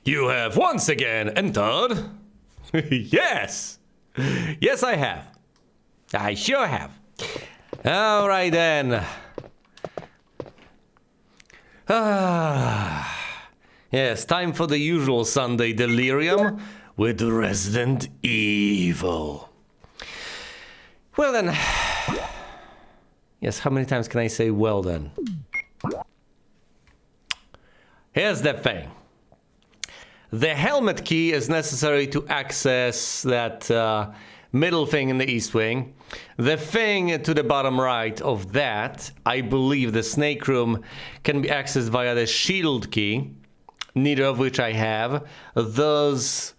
You have once again entered. Yes! Yes, I have. I sure have. Alright then. Yes, time for the usual Sunday delirium with Resident Evil. Well then. Yes, how many times can I say well then? Here's the thing. The helmet key is necessary to access that middle thing in the east wing. The thing to the bottom right of that, I believe the snake room, can be accessed via the shield key, neither of which I have. There's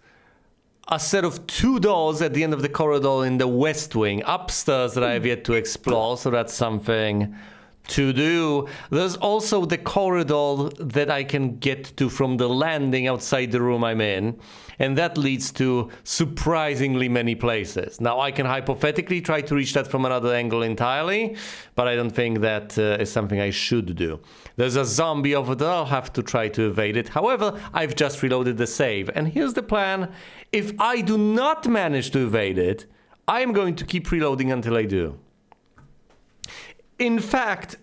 a set of 2 doors at the end of the corridor in the west wing upstairs that I have yet to explore, so that's something to do. There's also the corridor that I can get to from the landing outside the room I'm in, and that leads to surprisingly many places. Now I can hypothetically try to reach that from another angle entirely, but I don't think that is something I should do. There's a zombie over there, I'll have to try to evade it. However, I've just reloaded the save, and here's the plan. If I do not manage to evade it, I'm going to keep reloading until I do. In fact,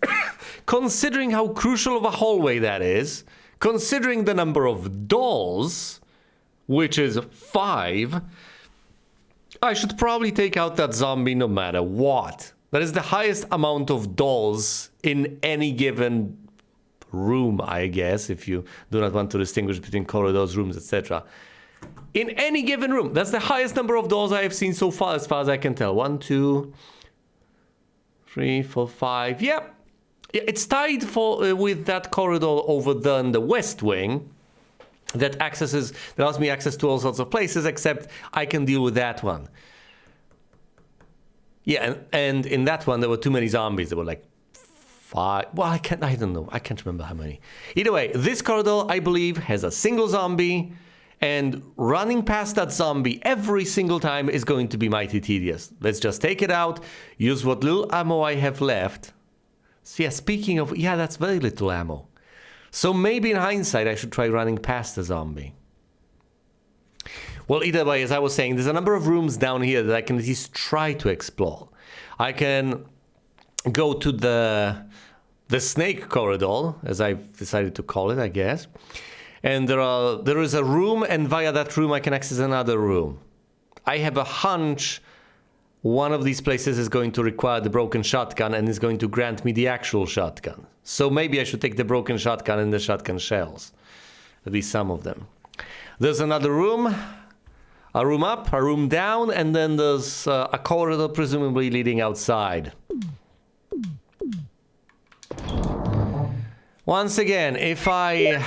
considering how crucial of a hallway that is, considering the number of doors, which is 5, I should probably take out that zombie no matter what. That is the highest amount of doors in any given room, I guess, if you do not want to distinguish between corridors, rooms, etc. In any given room, that's the highest number of doors I have seen so far as I can tell. 1, 2... 3, 4, 5. Yep. It's tied with that corridor over there in the west wing that allows me access to all sorts of places, except I can deal with that one. Yeah, and in that one there were too many zombies. There were like 5. Well, I don't know. I can't remember how many. Either way, this corridor, I believe, has a single zombie, and running past that zombie every single time is going to be mighty tedious. Let's just take it out, use what little ammo I have left. So yeah, speaking of, yeah, that's very little ammo. So maybe in hindsight I should try running past the zombie. Well, either way, as I was saying, there's a number of rooms down here that I can at least try to explore. I can go to the snake corridor, as I've decided to call it, I guess. And there is a room, and via that room I can access another room. I have a hunch one of these places is going to require the broken shotgun and is going to grant me the actual shotgun. So maybe I should take the broken shotgun and the shotgun shells. At least some of them. There's another room. A room up, a room down, and then there's a corridor presumably leading outside. Once again, if I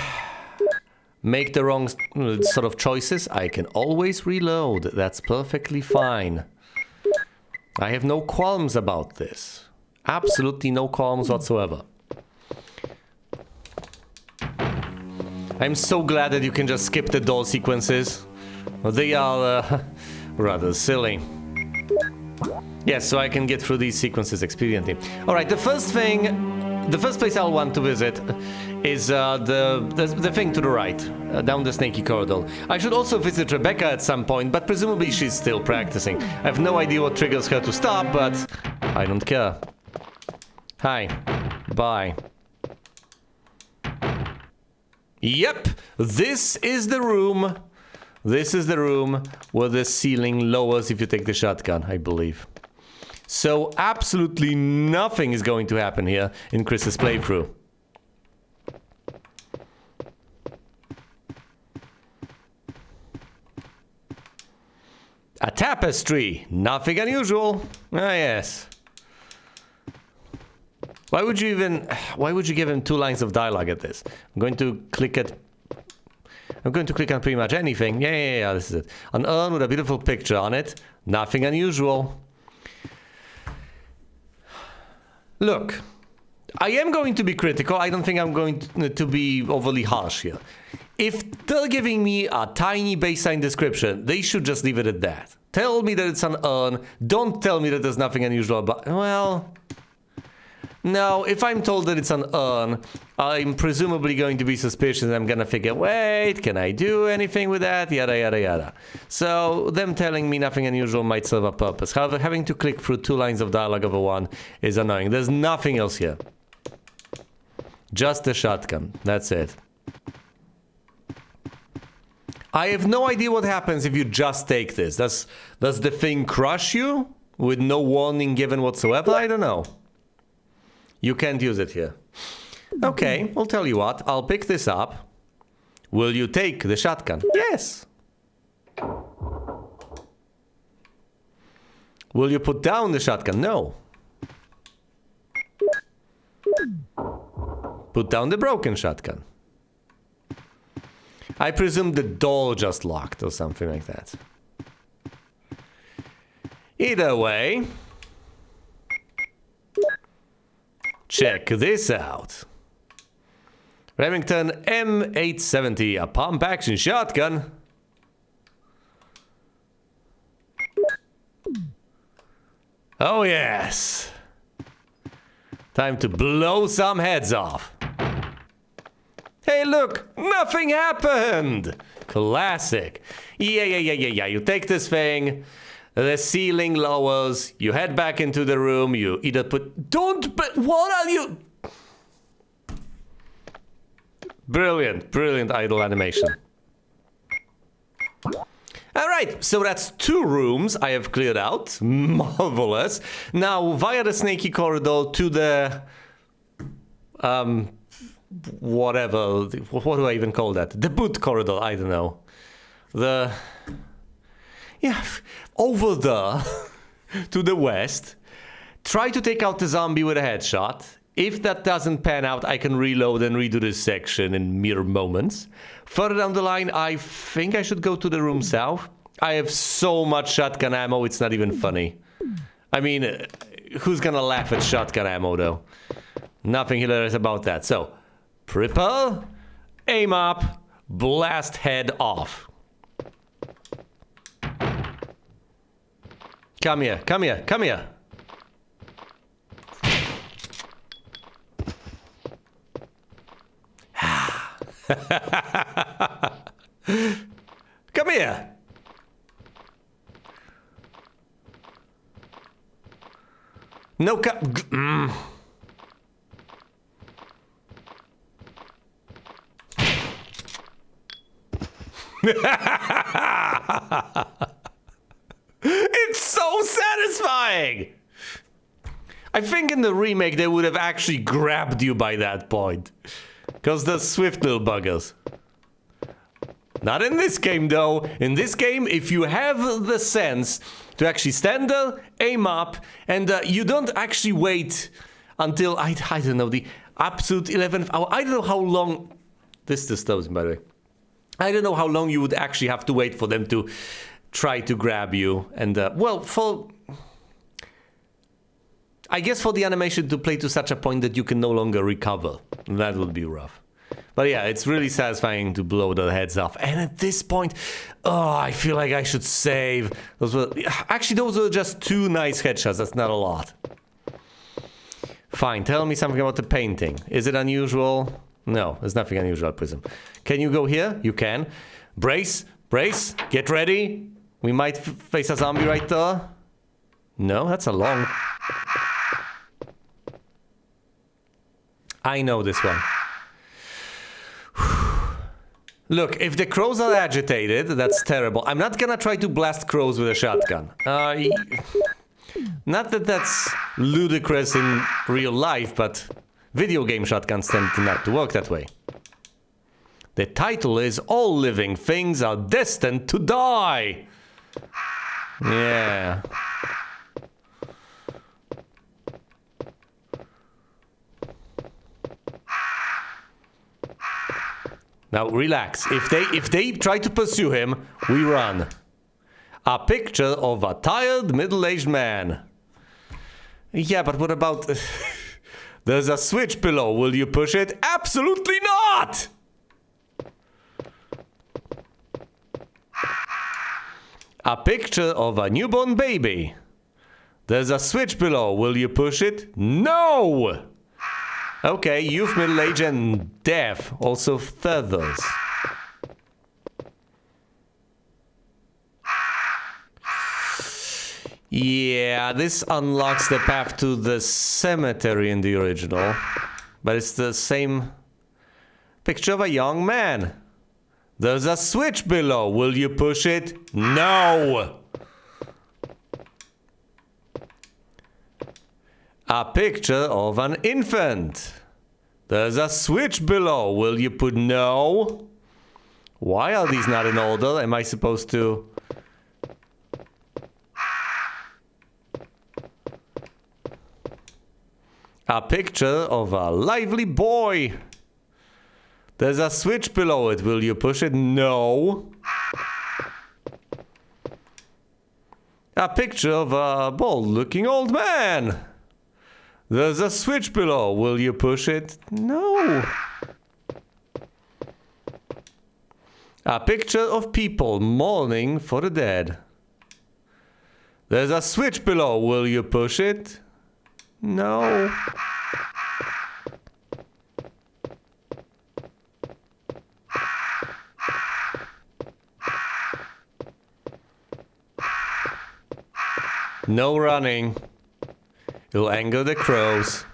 make the wrong sort of choices, I can always reload. That's perfectly fine. I have no qualms about this. Absolutely no qualms whatsoever. I'm so glad that you can just skip the door sequences. They are rather silly. Yes, so I can get through these sequences expediently. Alright, the first place I'll want to visit is the thing to the right, down the snaky corridor. I should also visit Rebecca at some point, but presumably she's still practicing. I have no idea what triggers her to stop, but I don't care. Hi. Bye. Yep, this is the room. This is the room where the ceiling lowers if you take the shotgun, I believe. So absolutely nothing is going to happen here in Chris's playthrough. A tapestry, nothing unusual. Ah, yes. Why would you give him 2 lines of dialogue at this? I'm going to click on pretty much anything. Yeah, this is it. An urn with a beautiful picture on it. Nothing unusual. Look, I am going to be critical. I don't think I'm going to be overly harsh here. If they're giving me a tiny baseline description, they should just leave it at that. Tell me that it's an urn. Don't tell me that there's nothing unusual about... Well... No, if I'm told that it's an urn, I'm presumably going to be suspicious and I'm gonna figure, wait, can I do anything with that? Yada, yada, yada. So, them telling me nothing unusual might serve a purpose. However, having to click through 2 lines of dialogue over one is annoying. There's nothing else here. Just the shotgun. That's it. I have no idea what happens if you just take this. Does the thing crush you? With no warning given whatsoever? I don't know. You can't use it here. Okay, I'll tell you what. I'll pick this up. Will you take the shotgun? Yes. Will you put down the shotgun? No. Put down the broken shotgun. I presume the door just locked or something like that. Either way, check this out. Remington M870, a pump-action shotgun. Oh yes. Time to blow some heads off. Hey look, nothing happened! Classic. Yeah. You take this thing, the ceiling lowers, you head back into the room, you either put... But what are you... Brilliant idle animation. Alright, so that's 2 rooms I have cleared out. Marvelous. Now, via the snaky corridor to the... whatever, what do I even call that? The boot corridor, I don't know. Yeah, over there, to the west. Try to take out the zombie with a headshot. If that doesn't pan out, I can reload and redo this section in mere moments. Further down the line, I think I should go to the room south. I have so much shotgun ammo, it's not even funny. I mean, who's gonna laugh at shotgun ammo, though? Nothing hilarious about that. So, prepare, aim up, blast head off. Come here. Come here. No It's so satisfying! I think in the remake they would have actually grabbed you by that point. Because they're swift little buggers. Not in this game though. In this game, if you have the sense to actually stand there, aim up, and you don't actually wait until, I don't know, the absolute 11th hour. I don't know how long... This disturbs me, by the way. I don't know how long you would actually have to wait for them to try to grab you. And, well, I guess for the animation to play to such a point that you can no longer recover. That would be rough. But yeah, it's really satisfying to blow their heads off. And at this point, oh, I feel like I should save. Those were just 2 nice headshots. That's not a lot. Fine, tell me something about the painting. Is it unusual? No, there's nothing unusual, I presume. Can you go here? You can. Brace, get ready. We might face a zombie right there. No, that's a long... I know this one. Look, if the crows are agitated, that's terrible. I'm not gonna try to blast crows with a shotgun. Not that that's ludicrous in real life, but video game shotguns tend to not to work that way. The title is All Living Things Are Destined to Die. Yeah. Now relax. If they try to pursue him, we run. A picture of a tired middle-aged man. Yeah, but what about... There's a switch below. Will you push it? Absolutely not! A picture of a newborn baby. There's a switch below. Will you push it? No! Okay, youth, middle age, and deaf. Also feathers. Yeah, this unlocks the path to the cemetery in the original. But it's the same picture of a young man. There's a switch below. Will you push it? No! A picture of an infant. There's a switch below. Will you put no? Why are these not in order? Am I supposed to... A picture of a lively boy. There's a switch below it. Will you push it? No. A picture of a bald-looking old man. There's a switch below. Will you push it? No. A picture of people mourning for the dead. There's a switch below. Will you push it? No. No running. It'll anger the crows.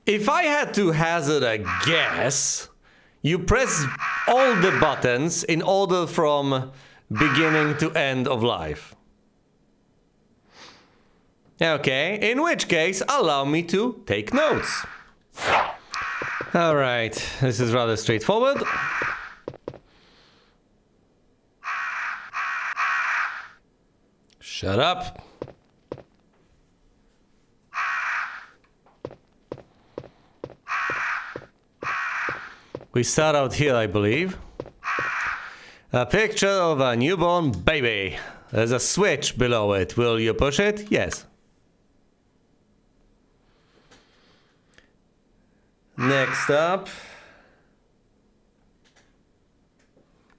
If I had to hazard a guess, you press all the buttons in order from beginning to end of life. Okay, in which case, allow me to take notes. Alright, this is rather straightforward. Shut up. We start out here, I believe. A picture of a newborn baby. There's a switch below it. Will you push it? Yes. Next up.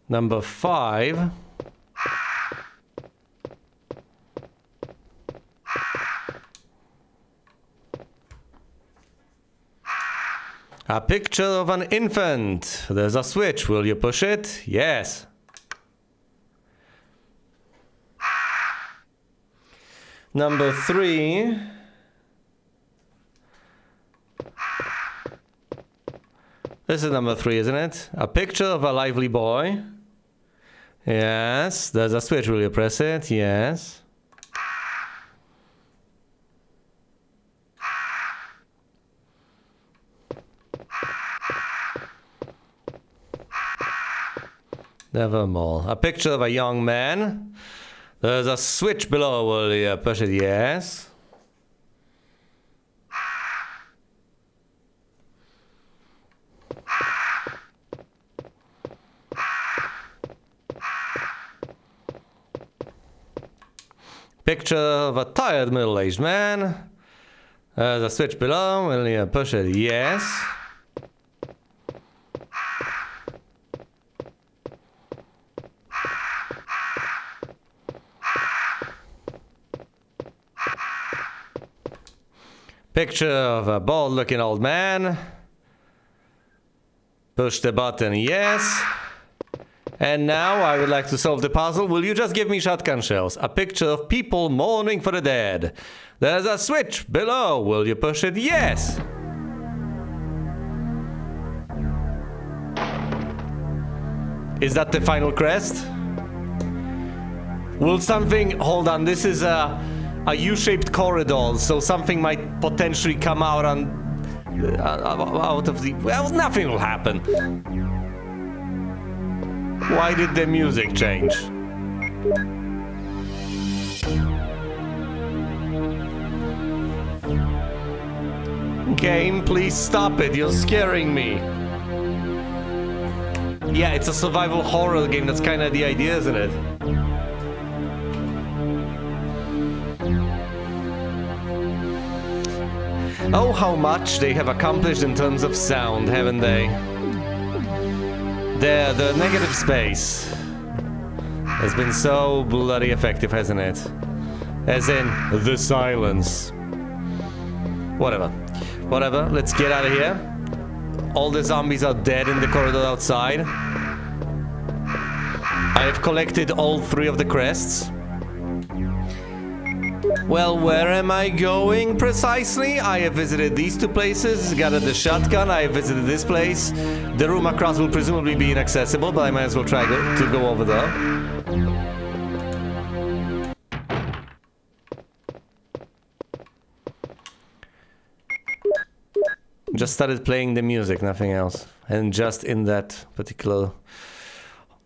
Number 5. A picture of an infant. There's a switch. Will you push it? Yes. Number 3. This is number 3, isn't it? A picture of a lively boy. Yes. There's a switch. Will you press it? Yes. Nevermore. A picture of a young man. There's a switch below. Will you push it? Yes. Picture of a tired middle-aged man. There's a switch below. Will you push it? Yes. Picture of a bald-looking old man. Push the button, yes. And now I would like to solve the puzzle. Will you just give me shotgun shells? A picture of people mourning for the dead. There's a switch below. Will you push it? Yes. Is that the final crest? Will something... Hold on, this is a U-shaped corridor, so something might potentially come out on... out of the... Well, nothing will happen. Why did the music change? Game, please stop it. You're scaring me. Yeah, it's a survival horror game. That's kind of the idea, isn't it? Oh, how much they have accomplished in terms of sound, haven't they? The negative space has been so bloody effective, hasn't it? As in, the silence. Whatever. Whatever, let's get out of here. All the zombies are dead in the corridor outside. I have collected all 3 of the crests. Well, where am I going precisely? I have visited these 2 places, gathered the shotgun, I have visited this place. The room across will presumably be inaccessible, but I might as well try to go over there. Just started playing the music, nothing else. And just in that particular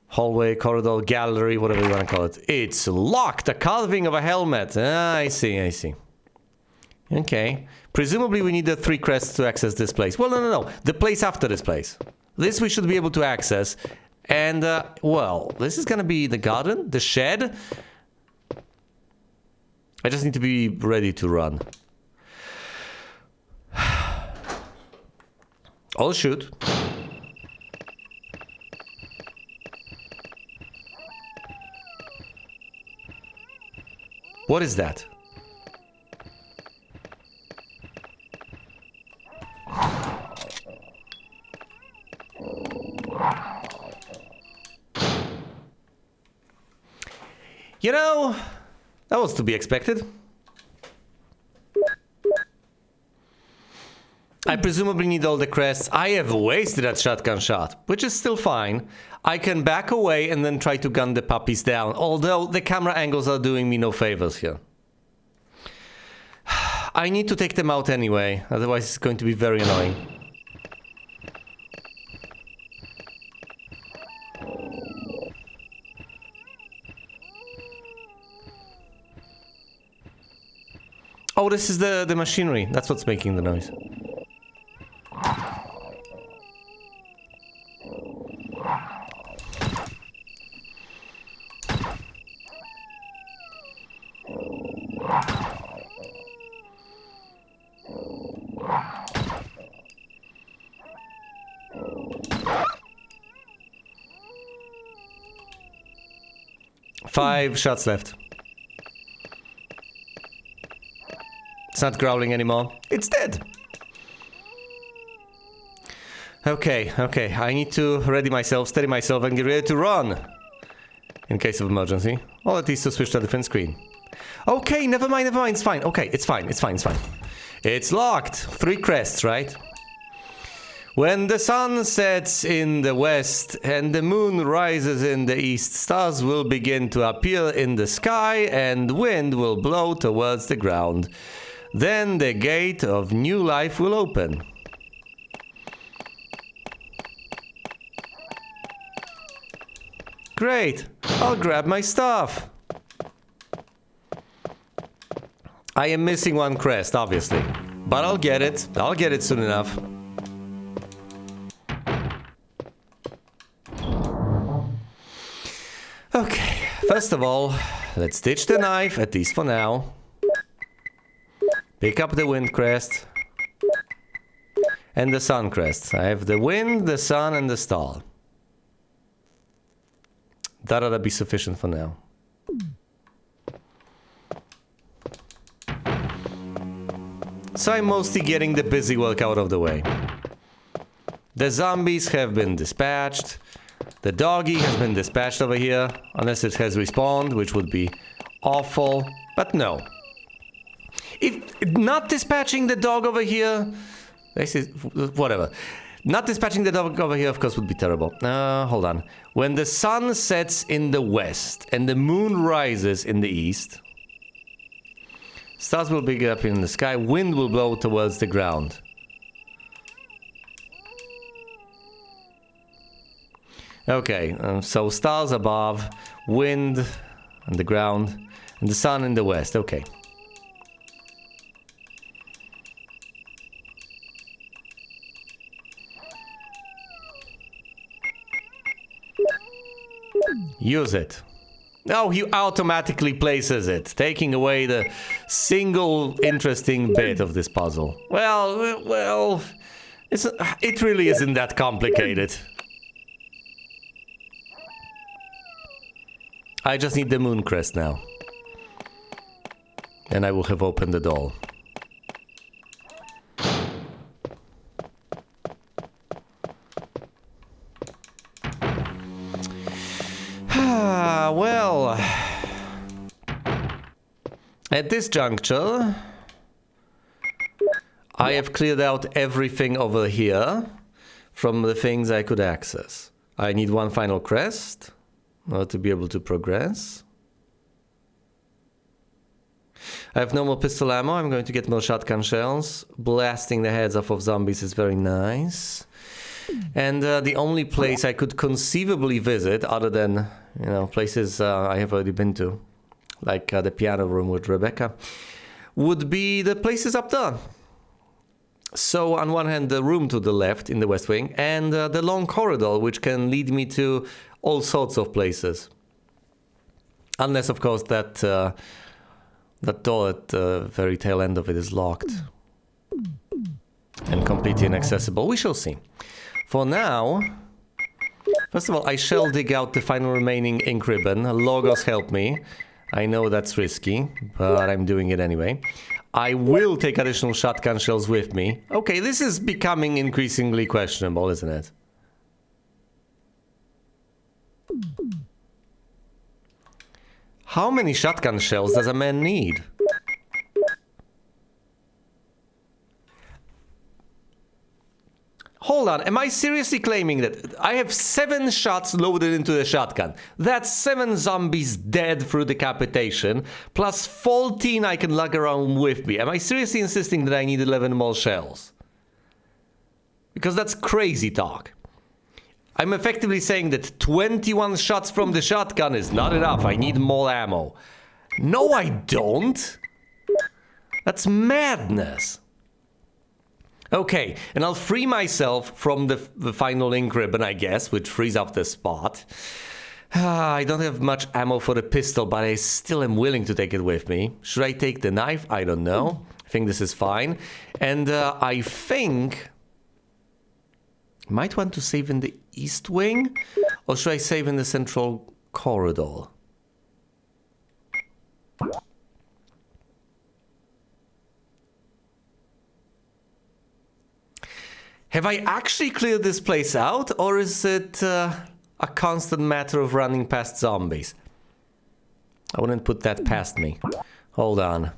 hallway, corridor, gallery, whatever you want to call it. It's locked! A carving of a helmet. Ah, I see, I see. Okay. Presumably we need the 3 crests to access this place. Well, no. The place after this place. This we should be able to access. And, well, this is gonna be the garden? The shed? I just need to be ready to run. I'll shoot. What is that? You know, that was to be expected. I presumably need all the crests. I have wasted that shotgun shot, which is still fine. I can back away and then try to gun the puppies down, although the camera angles are doing me no favors here. I need to take them out anyway, otherwise it's going to be very annoying. Oh, this is the machinery. That's what's making the noise. Five shots left. It's not growling anymore. It's dead. Okay. I need to ready myself, steady myself, and get ready to run. In case of emergency. Or at least to switch to a different screen. Okay, never mind. It's fine. Okay, it's fine. It's locked. 3 crests, right? When the sun sets in the west and the moon rises in the east, stars will begin to appear in the sky and wind will blow towards the ground. Then the gate of new life will open. Great! I'll grab my stuff. I am missing 1 crest, obviously. But I'll get it. I'll get it soon enough. Okay, first of all, let's ditch the knife, at least for now. Pick up the wind crest. And the sun crest. I have the wind, the sun, and the star. That ought to be sufficient for now. So I'm mostly getting the busy work out of the way. The zombies have been dispatched. The doggy has been dispatched over here, unless it has respawned, which would be awful, but no. If not dispatching the dog over here, this is whatever. Not dispatching the dog over here, of course, would be terrible. Hold on. When the sun sets in the west and the moon rises in the east, stars will be up in the sky, wind will blow towards the ground. Okay, so stars above, wind on the ground, and the sun in the west. Okay. Use it. No, he automatically places it, taking away the single interesting bit of this puzzle. Well, it really isn't that complicated. I just need the moon crest now. And I will have opened the door. Well, at this juncture, I have cleared out everything over here from the things I could access. I need one final crest in order to be able to progress. I have no more pistol ammo. I'm going to get more shotgun shells. Blasting the heads off of zombies is very nice. And the only place I could conceivably visit, other than, you know, places I have already been to, like the piano room with Rebecca, would be the places up there. So on one hand, the room to the left in the West Wing, and the long corridor, which can lead me to all sorts of places. Unless, of course, that door at the very tail end of it is locked and completely inaccessible. We shall see. For now, first of all, I shall dig out the final remaining ink ribbon. Logos help me. I know that's risky, but I'm doing it anyway. I will take additional shotgun shells with me. Okay, this is becoming increasingly questionable, isn't it? How many shotgun shells does a man need? Hold on, am I seriously claiming that I have 7 shots loaded into the shotgun? That's 7 zombies dead through decapitation, plus 14 I can lug around with me. Am I seriously insisting that I need 11 more shells? Because that's crazy talk. I'm effectively saying that 21 shots from the shotgun is not enough. I need more ammo. No, I don't. That's madness. Okay, and I'll free myself from the final ink ribbon, I guess, which frees up the spot. I don't have much ammo for the pistol, but I still am willing to take it with me. Should I take the knife? I don't know. I think this is fine. And I think... might want to save in the East Wing? Or should I save in the Central Corridor? Have I actually cleared this place out, or is it a constant matter of running past zombies? I wouldn't put that past me. Hold on.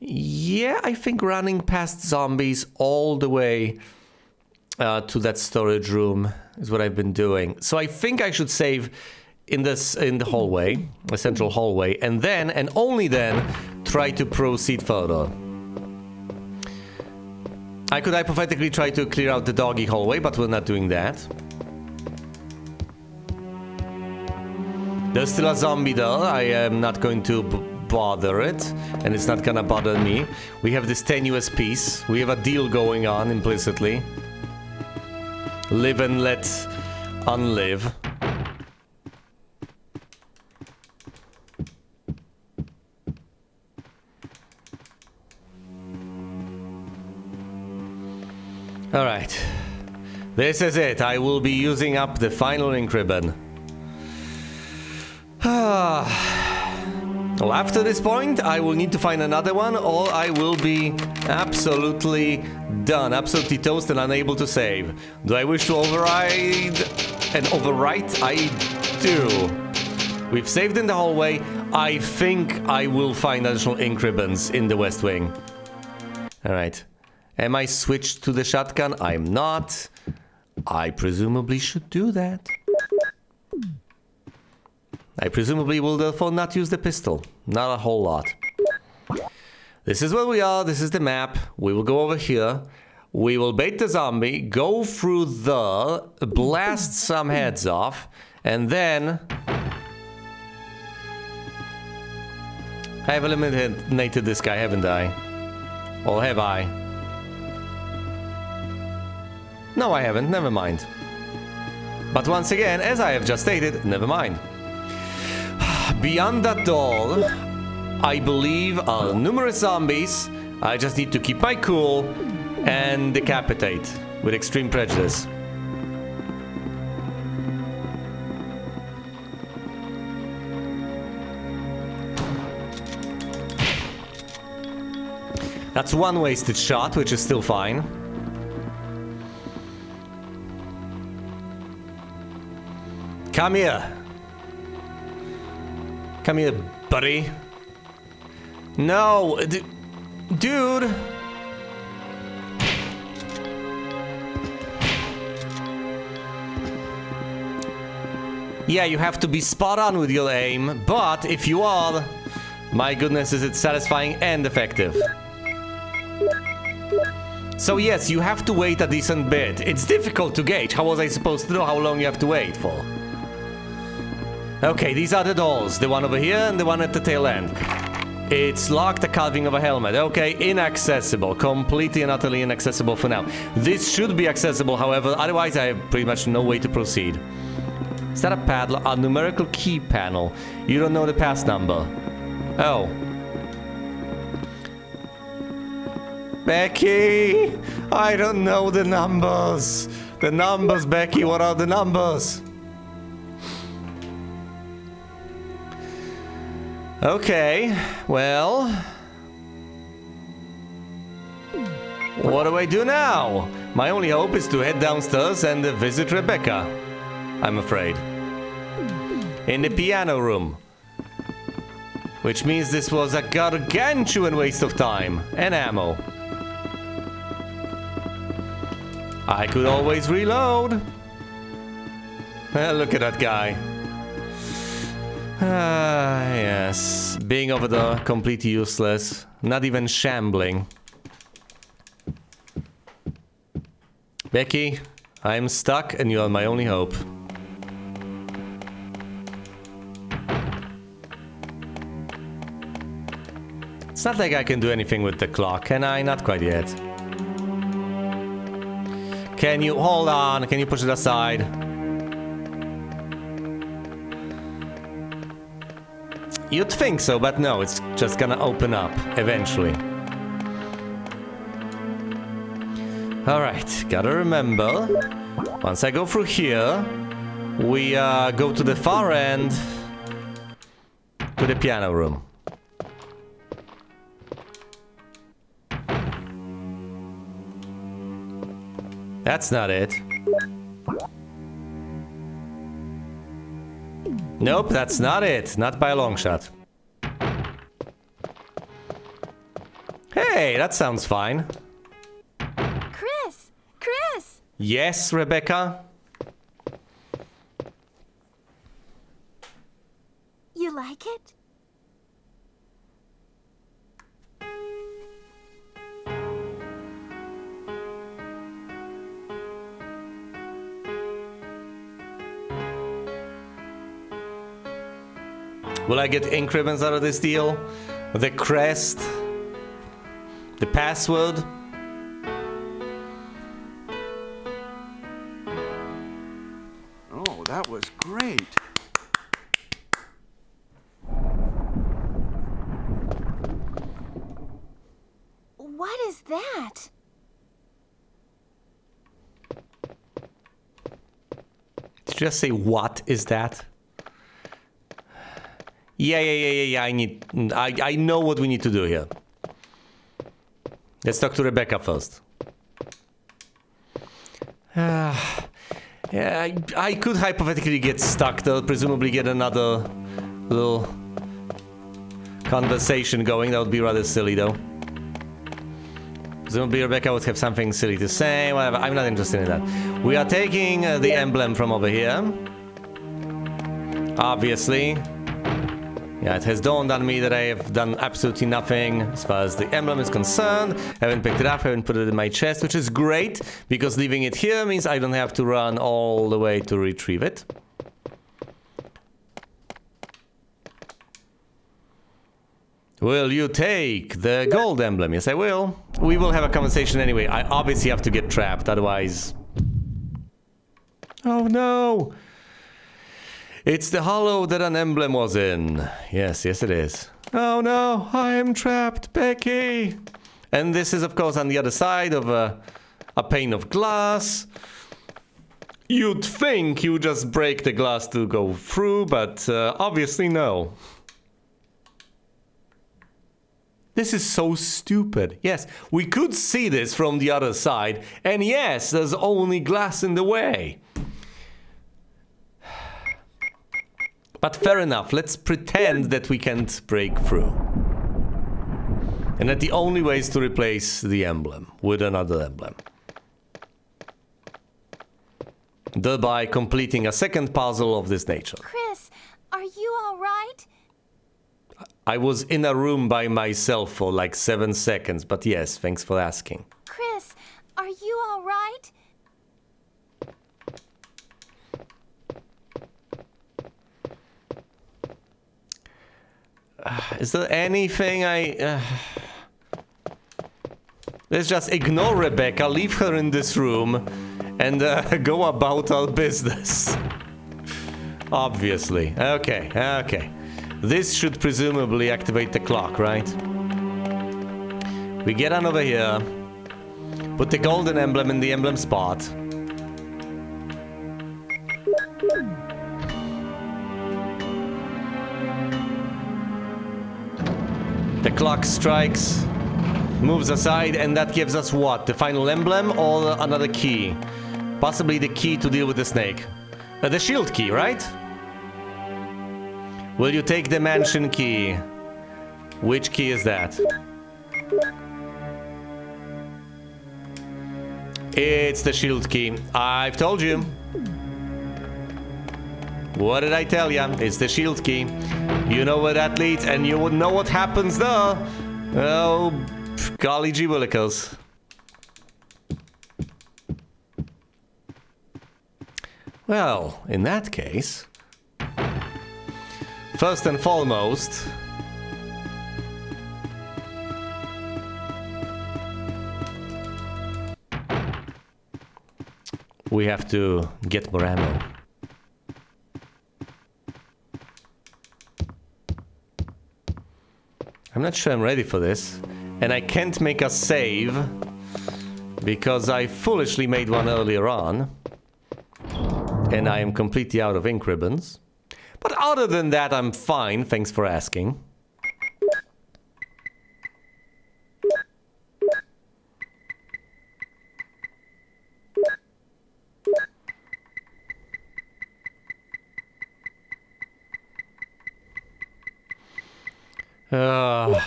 Yeah, I think running past zombies all the way to that storage room is what I've been doing. So I think I should save in the hallway, the central hallway, and then, and only then, try to proceed further. I could hypothetically try to clear out the doggy hallway, but we're not doing that. There's still a zombie there. I am not going to bother it, and it's not gonna bother me. We have this tenuous peace. We have a deal going on implicitly. Live and let unlive. Alright, this is it. I will be using up the final ink ribbon. Well, after this point, I will need to find another one, or I will be absolutely done, absolutely toast and unable to save. Do I wish to override and overwrite? I do. We've saved in the hallway. I think I will find additional ink ribbons in the West Wing. Alright. Am I switched to the shotgun? I'm not. I presumably should do that. I presumably will therefore not use the pistol. Not a whole lot. This is where we are. This is the map. We will go over here. We will bait the zombie, go through the, blast some heads off, and then... I have eliminated this guy, haven't I? Or have I? No, I haven't. Never mind. But once again, as I have just stated, never mind. Beyond that door, I believe are numerous zombies. I just need to keep my cool and decapitate with extreme prejudice. That's one wasted shot, which is still fine. Come here. Come here, buddy. No, dude. Yeah, you have to be spot on with your aim, but if you are, my goodness, is it satisfying and effective. So yes, you have to wait a decent bit. It's difficult to gauge. How was I supposed to know how long you have to wait for? Okay, these are the doors. The one over here and the one at the tail end. It's locked, a carving of a helmet. Okay, inaccessible. Completely and utterly inaccessible for now. This should be accessible, however, otherwise I have pretty much no way to proceed. Is that a padlock? A numerical key panel. You don't know the pass number. Oh. Becky! I don't know the numbers. The numbers, Becky, what are the numbers? Okay, well... what do I do now? My only hope is to head downstairs and visit Rebecca, I'm afraid. In the piano room. Which means this was a gargantuan waste of time and ammo. I could always reload. Look at that guy. Yes. Being over there, completely useless. Not even shambling. Becky, I'm stuck and you are my only hope. It's not like I can do anything with the clock, can I? Not quite yet. Can you hold on? Can you push it aside? You'd think so, but no, it's just gonna open up eventually. Alright, gotta remember, once I go through here, we go to the far end, to the piano room. That's not it. Nope, that's not it. Not by a long shot. Hey, that sounds fine. Chris! Chris! Yes, Rebecca? You like it? Will I get ink ribbons out of this deal? The crest? The password? Oh, that was great. What is that? Did you just say, what is that? Yeah, I know what we need to do here. Let's talk to Rebecca first. Yeah, I could hypothetically get stuck though, presumably get another little conversation going. That would be rather silly though. Presumably Rebecca would have something silly to say, whatever. I'm not interested in that. We are taking the emblem from over here. Obviously. Yeah, it has dawned on me that I have done absolutely nothing as far as the emblem is concerned. Haven't picked it up, haven't put it in my chest, which is great, because leaving it here means I don't have to run all the way to retrieve it. Will you take the gold emblem? Yes, I will. We will have a conversation anyway. I obviously have to get trapped, otherwise Oh no! It's the hollow that an emblem was in. Yes, yes it is. Oh no, I am trapped, Becky! And this is of course on the other side of a pane of glass. You'd think you just break the glass to go through, but obviously no. This is so stupid. Yes, we could see this from the other side, and yes, there's only glass in the way. But fair enough, let's pretend that we can't break through. And that the only way is to replace the emblem with another emblem. Thereby completing a second puzzle of this nature. Chris, are you all right? I was in a room by myself for like 7 seconds, but yes, thanks for asking. Chris, are you all right? Is there anything Let's just ignore Rebecca, leave her in this room, and go about our business. Obviously. Okay, okay. This should presumably activate the clock, right? We get on over here, put the golden emblem in the emblem spot. The clock strikes, moves aside, and that gives us what? The final emblem or another key? Possibly the key to deal with the snake. The shield key, right? Will you take the mansion key? Which key is that? It's the shield key. I've told you. What did I tell ya? It's the shield key. You know where that leads, and you would know what happens there. Oh, golly gee willikers. Well, in that case, first and foremost, we have to get more ammo. I'm not sure I'm ready for this, and I can't make a save because I foolishly made one earlier on, and I am completely out of ink ribbons. But other than that, I'm fine, thanks for asking.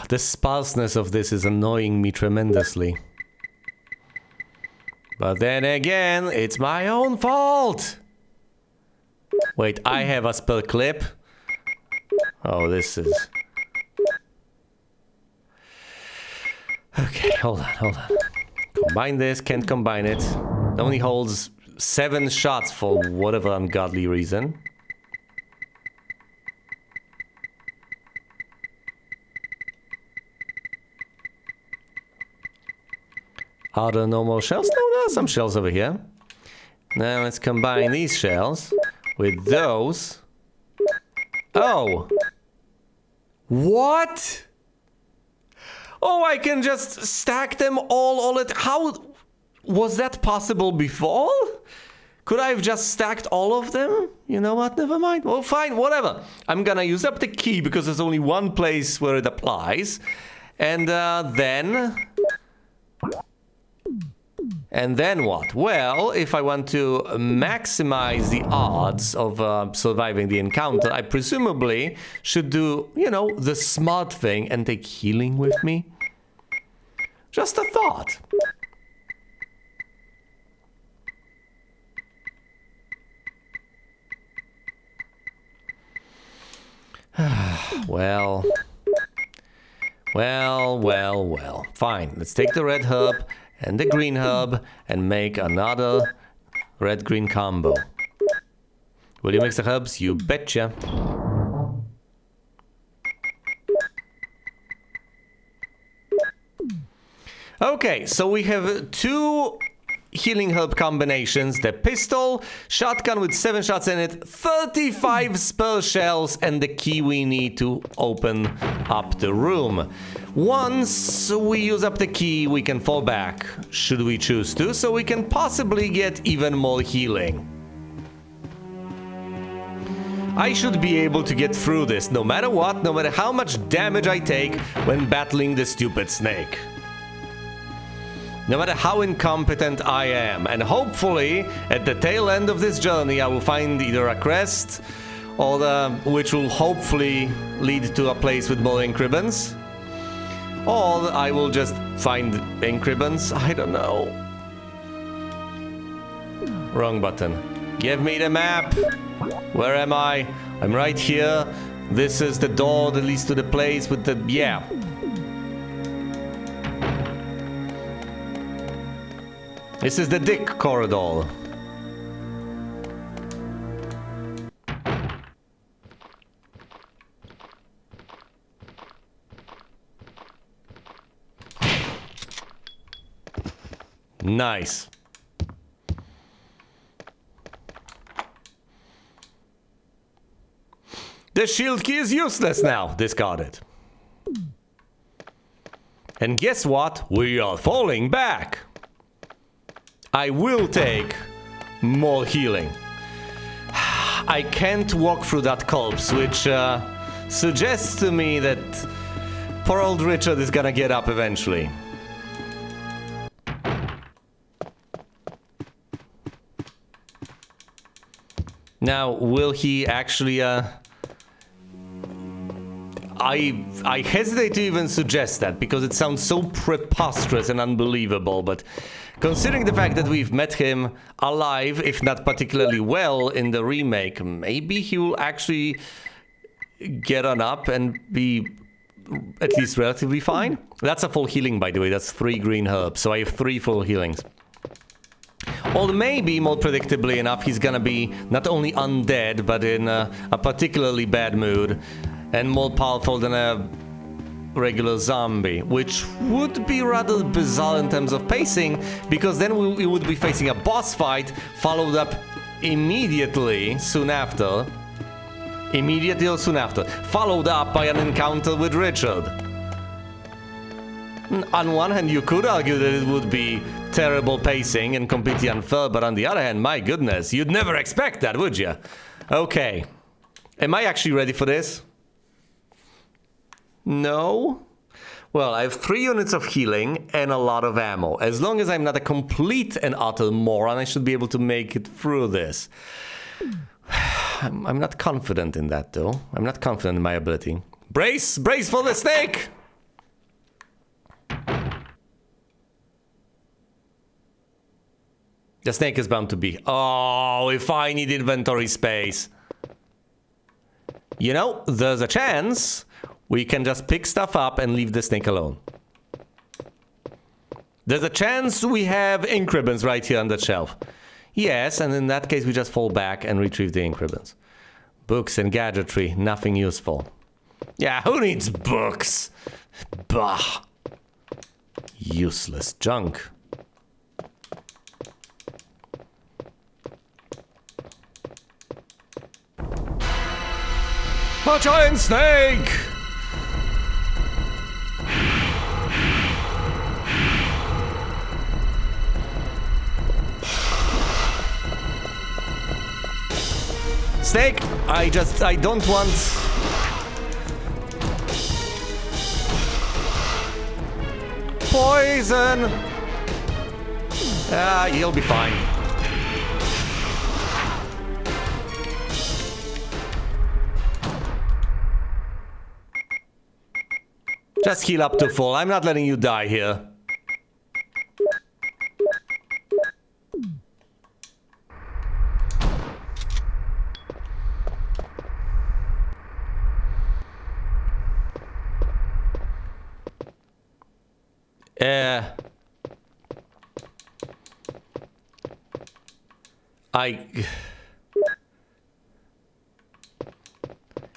The sparseness of this is annoying me tremendously. But then again, it's my own fault! Wait, I have a spell clip? Oh, this is... Okay, hold on. Combine this, can't combine it. It only holds 7 shots for whatever ungodly reason. Are there no more shells? No, there are some shells over here. Now let's combine these shells with those. Oh! What? Oh, I can just stack them all at... How was that possible before? Could I have just stacked all of them? You know what? Never mind. Well, fine, whatever. I'm gonna use up the key because there's only one place where it applies. And then what? Well, if I want to maximize the odds of surviving the encounter, I presumably should do, you know, the smart thing and take healing with me. Just a thought. Well. Fine, let's take the red herb and the green herb and make another red-green combo. Will you mix the herbs? You betcha. Okay, so we have 2 healing herb combinations: the pistol, shotgun with 7 shots in it, 35 spell shells, and the key we need to open up the room. Once we use up the key, we can fall back, should we choose to, so we can possibly get even more healing. I should be able to get through this no matter what, no matter how much damage I take when battling the stupid snake. No matter how incompetent I am, and hopefully at the tail end of this journey I will find either a crest or which will hopefully lead to a place with more ink ribbons, or I will just find ink ribbons. I don't know. Wrong button. Give me the map. Where am I? I'm right here. This is the door that leads to the place with the... yeah. This is the Dick corridor. Nice. The shield key is useless now. Discard it. And guess what? We are falling back. I will take more healing. I can't walk through that corpse, which suggests to me that poor old Richard is gonna get up eventually. Now, will he actually... I hesitate to even suggest that, because it sounds so preposterous and unbelievable, but considering the fact that we've met him alive, if not particularly well, in the remake, maybe he will actually get on up and be at least relatively fine. That's a full healing, by the way. That's 3 green herbs, so I have 3 full healings. Or maybe, more predictably enough, he's gonna be not only undead, but in a particularly bad mood, and more powerful than a regular zombie, which would be rather bizarre in terms of pacing, because then we would be facing a boss fight, followed up immediately soon after, followed up by an encounter with Richard. On one hand, you could argue that it would be terrible pacing and completely unfair, but on the other hand, my goodness, you'd never expect that, would you? Okay. Am I actually ready for this? No? Well, I have 3 units of healing and a lot of ammo. As long as I'm not a complete and utter moron, I should be able to make it through this. I'm not confident in that, though. I'm not confident in my ability. Brace! Brace for the snake! The snake is bound to be... Oh, if I need inventory space. You know, there's a chance we can just pick stuff up and leave the snake alone. There's a chance we have ink ribbons right here on the shelf. Yes, and in that case we just fall back and retrieve the ink ribbons. Books and gadgetry, nothing useful. Yeah, who needs books? Bah. Useless junk. A giant snake! Snake! I don't want... Poison! Ah, you'll be fine. Just heal up to full. I'm not letting you die here.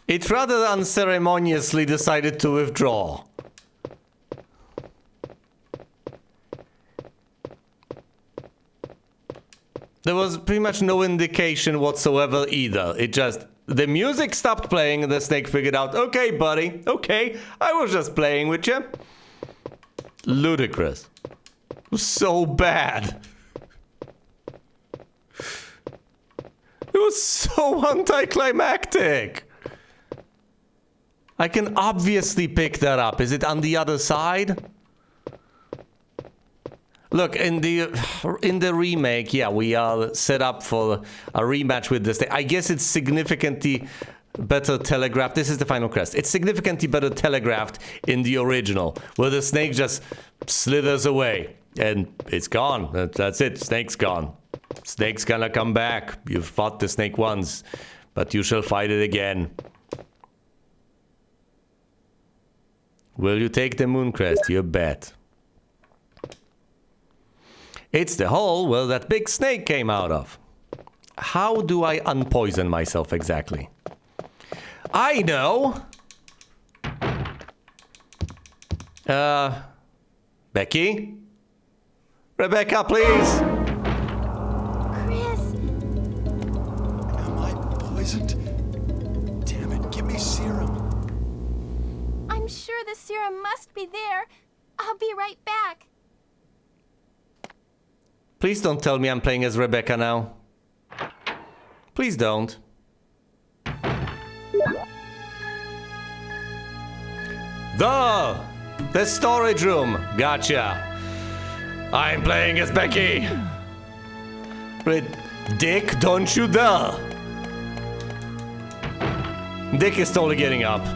It rather unceremoniously decided to withdraw. there was pretty much no indication whatsoever either. It just, the music stopped playing and the snake figured out, okay, buddy, okay, I was just playing with you. Ludicrous. So bad. It was so anticlimactic. I can obviously pick that up. Is it on the other side? Look, in the remake, yeah, we are set up for a rematch with this thing. I guess it's significantly better telegraphed. This is the final crest. It's significantly better telegraphed in the original, where the snake just slithers away and it's gone. That's it. Snake's gone. Snake's gonna come back. You've fought the snake once, but you shall fight it again. Will you take the moon crest? You bet. It's the hole where that big snake came out of. How do I unpoison myself exactly? I know! Becky? Rebecca, please! Chris, Am I poisoned? Damn it, give me serum. I'm sure the serum must be there. I'll be right back. Please don't tell me I'm playing as Rebecca now. Please don't. The storage room. Gotcha. I'm playing as Becky. Dick, don't you dare. Dick is totally getting up.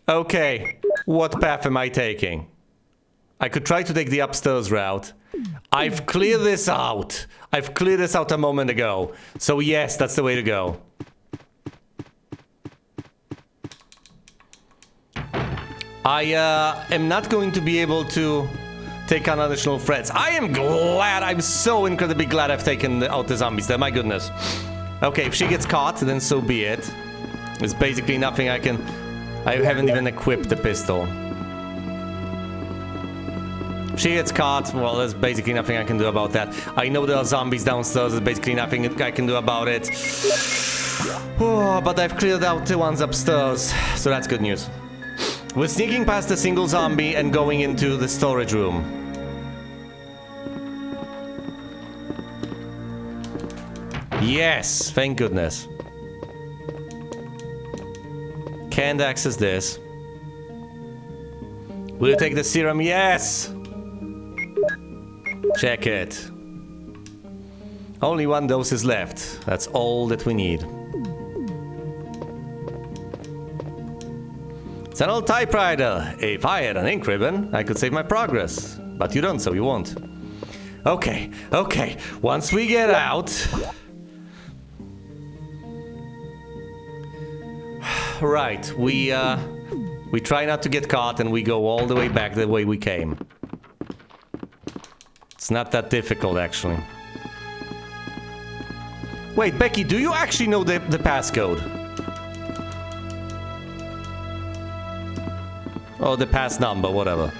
Okay, what path am I taking? I could try to take the upstairs route. I've cleared this out. I've cleared this out a moment ago. So yes, that's the way to go. I am not going to be able to take on additional threats. I am glad, I'm so incredibly glad I've taken out the zombies there, my goodness. Okay, if she gets caught, then so be it. There's basically nothing I can... I haven't even equipped the pistol. If she gets caught, well, there's basically nothing I can do about that. I know there are zombies downstairs, there's basically nothing I can do about it. Oh, but I've cleared out the ones upstairs, so that's good news. We're sneaking past a single zombie and going into the storage room. Yes, thank goodness. Can't access this. Will you take the serum? Yes! Check it. Only one dose is left. That's all that we need. It's an old typewriter. If I had an ink ribbon, I could save my progress. But you don't, so you won't. Okay, okay. Once we get out... Right, we try not to get caught and we go all the way back the way we came. It's not that difficult, actually. Wait, Becky, do you actually know the passcode? Oh, the pass number, whatever.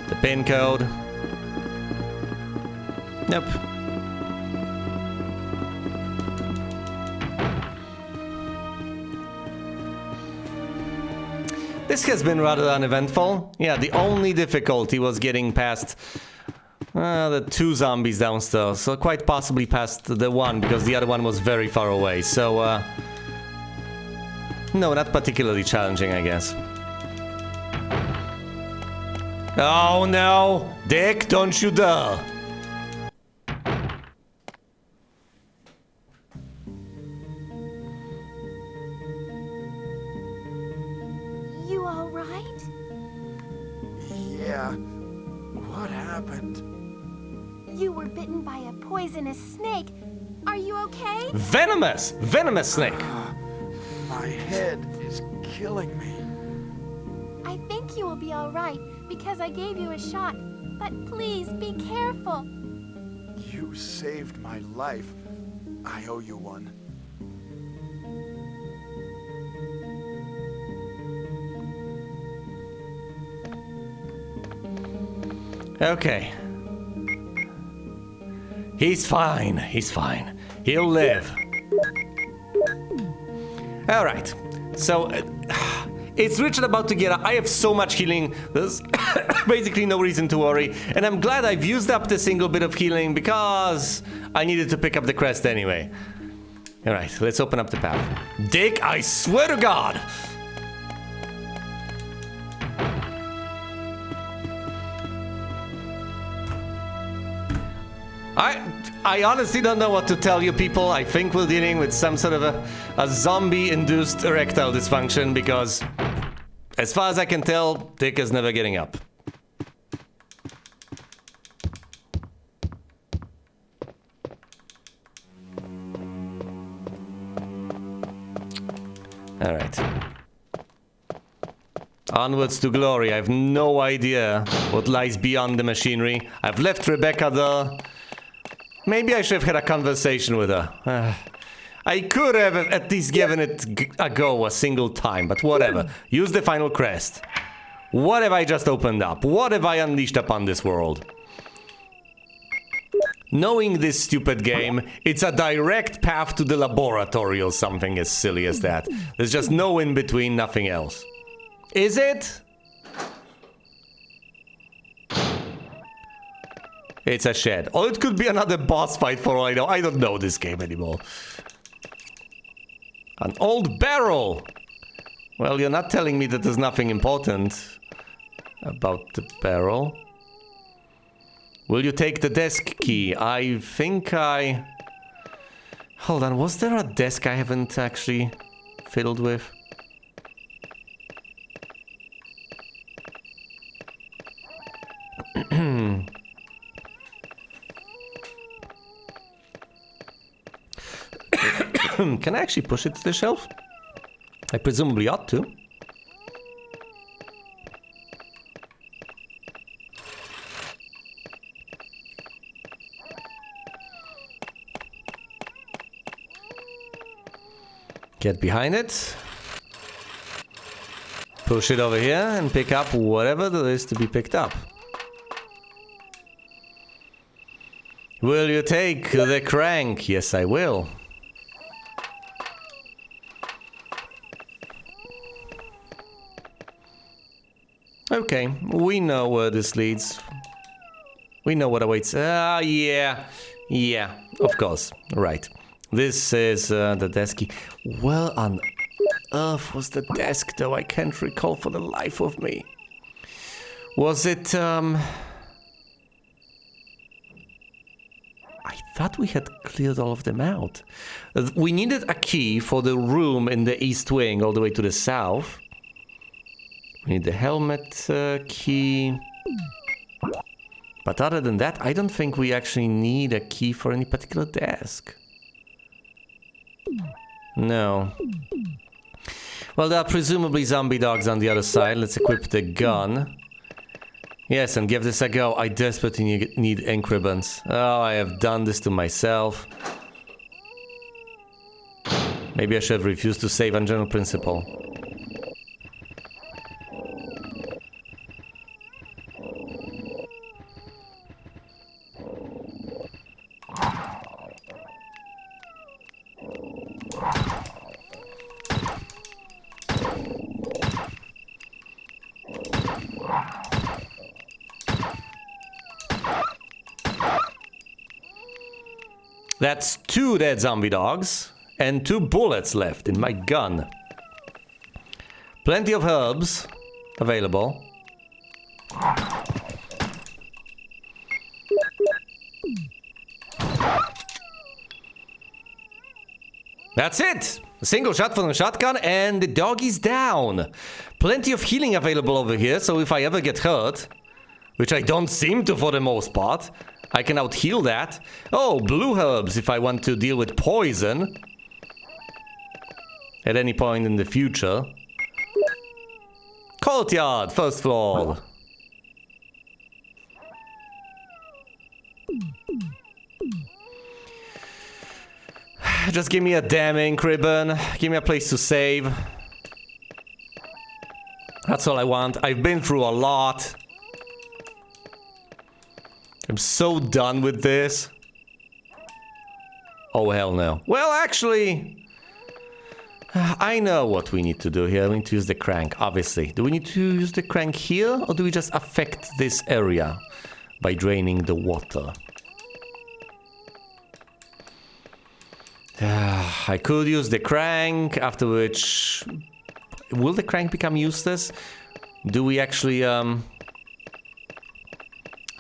The pin code. Nope. This has been rather uneventful. Yeah, the only difficulty was getting past the two zombies downstairs. So quite possibly past the one, because the other one was very far away. So, no, not particularly challenging, I guess. Oh no! Dick, don't you dare! You all right? Yeah. What happened? You were bitten by a poisonous snake. Are you okay? Venomous! Venomous snake! My head is killing me. I think you will be all right because I gave you a shot. But please be careful. You saved my life. I owe you one. Okay. He's fine. He's fine. He'll live. Alright. So, it's Richard about to get up. I have so much healing. There's basically no reason to worry. And I'm glad I've used up the single bit of healing because I needed to pick up the crest anyway. Alright, let's open up the path. Dick, I swear to God! I honestly don't know what to tell you people. I think we're dealing with some sort of a zombie-induced erectile dysfunction because, as far as I can tell, Dick is never getting up. Alright. Onwards to glory. I have no idea what lies beyond the machinery. I've left Rebecca there. Maybe I should have had a conversation with her. I could have at least given it a go a single time, but whatever. Use the final crest. What have I just opened up? What have I unleashed upon this world? Knowing this stupid game, it's a direct path to the laboratory or something as silly as that. There's just no in between, nothing else. Is it? It's a shed. Or it could be another boss fight for all I know. I don't know this game anymore. An old barrel! Well, you're not telling me that there's nothing important about the barrel. Will you take the desk key? I think I... Hold on, was there a desk I haven't actually fiddled with? Can I actually push it to the shelf? I presumably ought to. Get behind it. Push it over here and pick up whatever there is to be picked up. Will you take the crank? Yes, I will. Okay, we know where this leads. We know what awaits. Yeah, of course. Right. This is the desk key. Where on earth was the desk, though? I can't recall for the life of me. Was it, I thought we had cleared all of them out. We needed a key for the room in the east wing all the way to the south. We need the helmet key. But other than that, I don't think we actually need a key for any particular desk. No. Well, there are presumably zombie dogs on the other side. Let's equip the gun. Yes, and give this a go. I desperately need ink ribbons. Oh, I have done this to myself. Maybe I should have refused to save on general principle. That's 2 dead zombie dogs and 2 bullets left in my gun. Plenty of herbs available. That's it! A single shot from the shotgun and the dog is down. Plenty of healing available over here, so if I ever get hurt, which I don't seem to for the most part, I can out-heal that. Oh, blue herbs if I want to deal with poison at any point in the future. Courtyard, first floor. Just give me a damn ink ribbon. Give me a place to save. That's all I want. I've been through a lot. I'm so done with this. Oh, hell no. Well, actually, I know what we need to do here. We need to use the crank, obviously. Do we need to use the crank here, or do we just affect this area by draining the water? I could use the crank, after which... Will the crank become useless? Do we actually,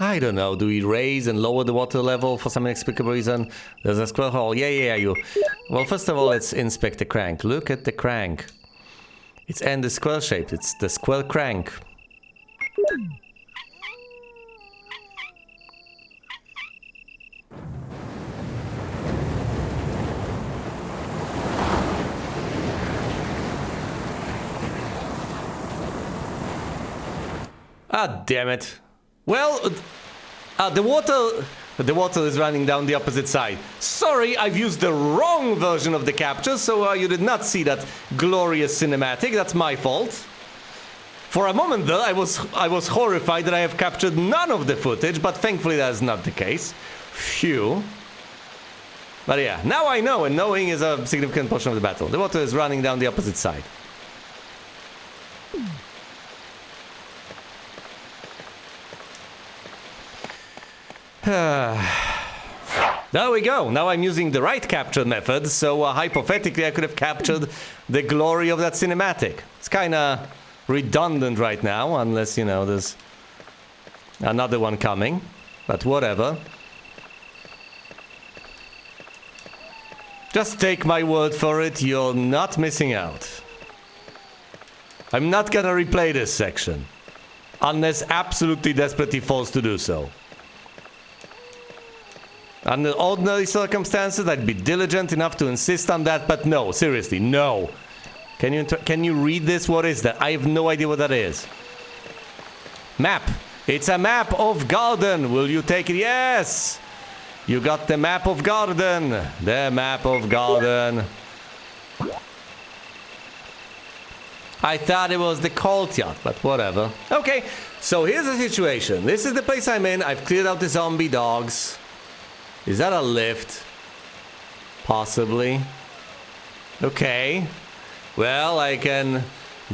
I don't know, do we raise and lower the water level for some inexplicable reason? There's a squirrel hole. Yeah, you. Well, first of all, let's inspect the crank. Look at the crank. It's and the squirrel shaped. It's the squirrel crank. Ah, damn it. Well, the water is running down the opposite side. Sorry, I've used the wrong version of the capture, so you did not see that glorious cinematic. That's my fault. For a moment there, I was horrified that I have captured none of the footage, but thankfully that is not the case. Phew. But yeah, now I know, and knowing is a significant portion of the battle. The water is running down the opposite side. There we go. Now I'm using the right capture method, so hypothetically I could have captured the glory of that cinematic. It's kind of redundant right now, unless, you know, there's another one coming, but whatever. Just take my word for it, you're not missing out. I'm not gonna replay this section, unless absolutely desperately forced to do so. Under ordinary circumstances, I'd be diligent enough to insist on that, but no, seriously, no. Can you read this? What is that? I have no idea what that is. Map. It's a map of garden. Will you take it? Yes! You got the map of garden. The map of garden. I thought it was the courtyard, but whatever. Okay, so here's the situation. This is the place I'm in. I've cleared out the zombie dogs. Is that a lift? Possibly. Okay. Well, I can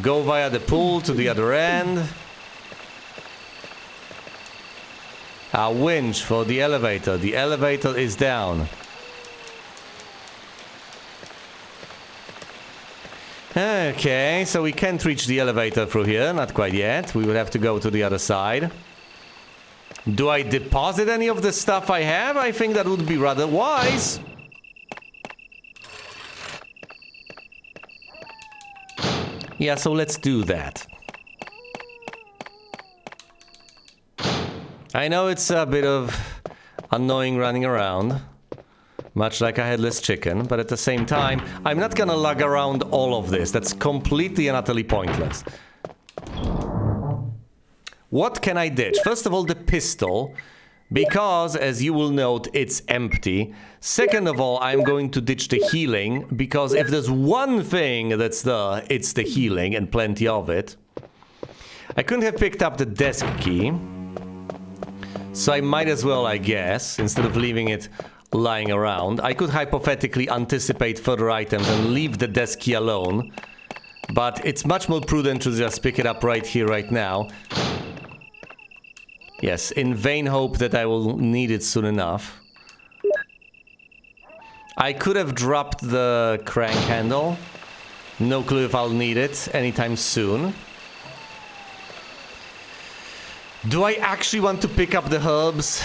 go via the pool to the other end. A winch for the elevator. The elevator is down. Okay, so we can't reach the elevator through here. Not quite yet. We would have to go to the other side. Do I deposit any of the stuff I have? I think that would be rather wise. Yeah, so let's do that. I know it's a bit of annoying running around, much like a headless chicken, but at the same time, I'm not gonna lug around all of this. That's completely and utterly pointless. What can I ditch? First of all, the pistol, because, as you will note, it's empty. Second of all, I'm going to ditch the healing, because if there's one thing that's there, it's the healing, and plenty of it. I couldn't have picked up the desk key, so I might as well, I guess, instead of leaving it lying around. I could hypothetically anticipate further items and leave the desk key alone, but it's much more prudent to just pick it up right here, right now. Yes, in vain hope that I will need it soon enough. I could have dropped the crank handle. No clue if I'll need it anytime soon. Do I actually want to pick up the herbs?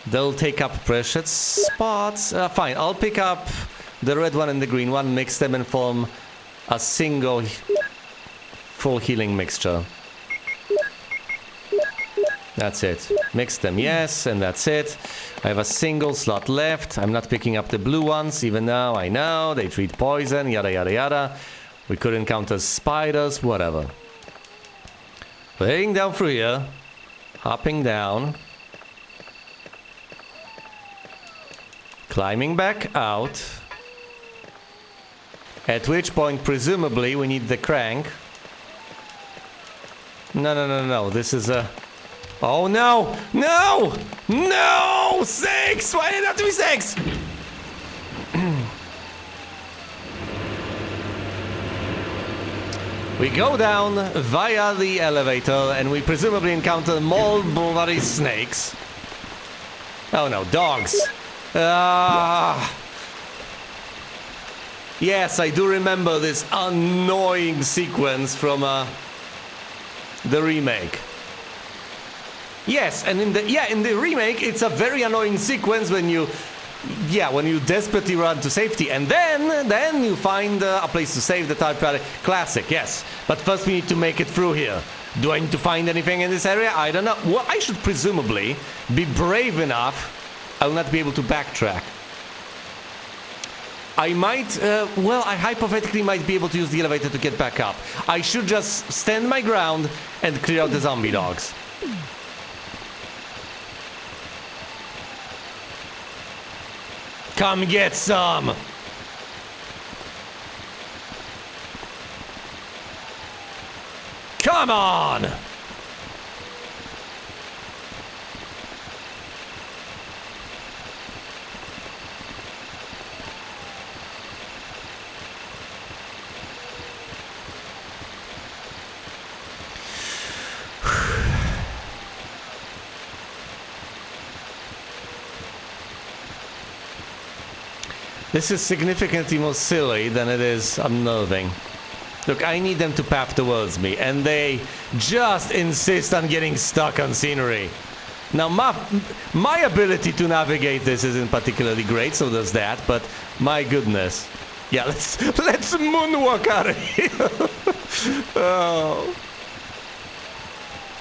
They'll take up precious spots. Fine, I'll pick up the red one and the green one, mix them and form a single full healing mixture. That's it. Mix them, yes, and that's it. I have a single slot left. I'm not picking up the blue ones, even though I know they treat poison, yada yada yada. We could encounter spiders, whatever. We're heading down through here. Hopping down. Climbing back out. At which point, presumably, we need the crank. No. This is a... Oh no! No! No! 6! Why did it have to be 6? We go down via the elevator and we presumably encounter more bloody snakes. Oh no, dogs. Yes, I do remember this annoying sequence from the remake. Yes, and in the remake, it's a very annoying sequence when you desperately run to safety, and then you find a place to save the typewriter. Classic, yes. But first we need to make it through here. Do I need to find anything in this area? I don't know. Well, I should presumably be brave enough. I will not be able to backtrack. I might, I hypothetically might be able to use the elevator to get back up. I should just stand my ground and clear out the zombie dogs. Come get some! Come on! This is significantly more silly than it is unnerving. Look, I need them to path towards me, and they just insist on getting stuck on scenery. Now, my ability to navigate this isn't particularly great, so there's that, but my goodness. Yeah, let's moonwalk out of here. Oh.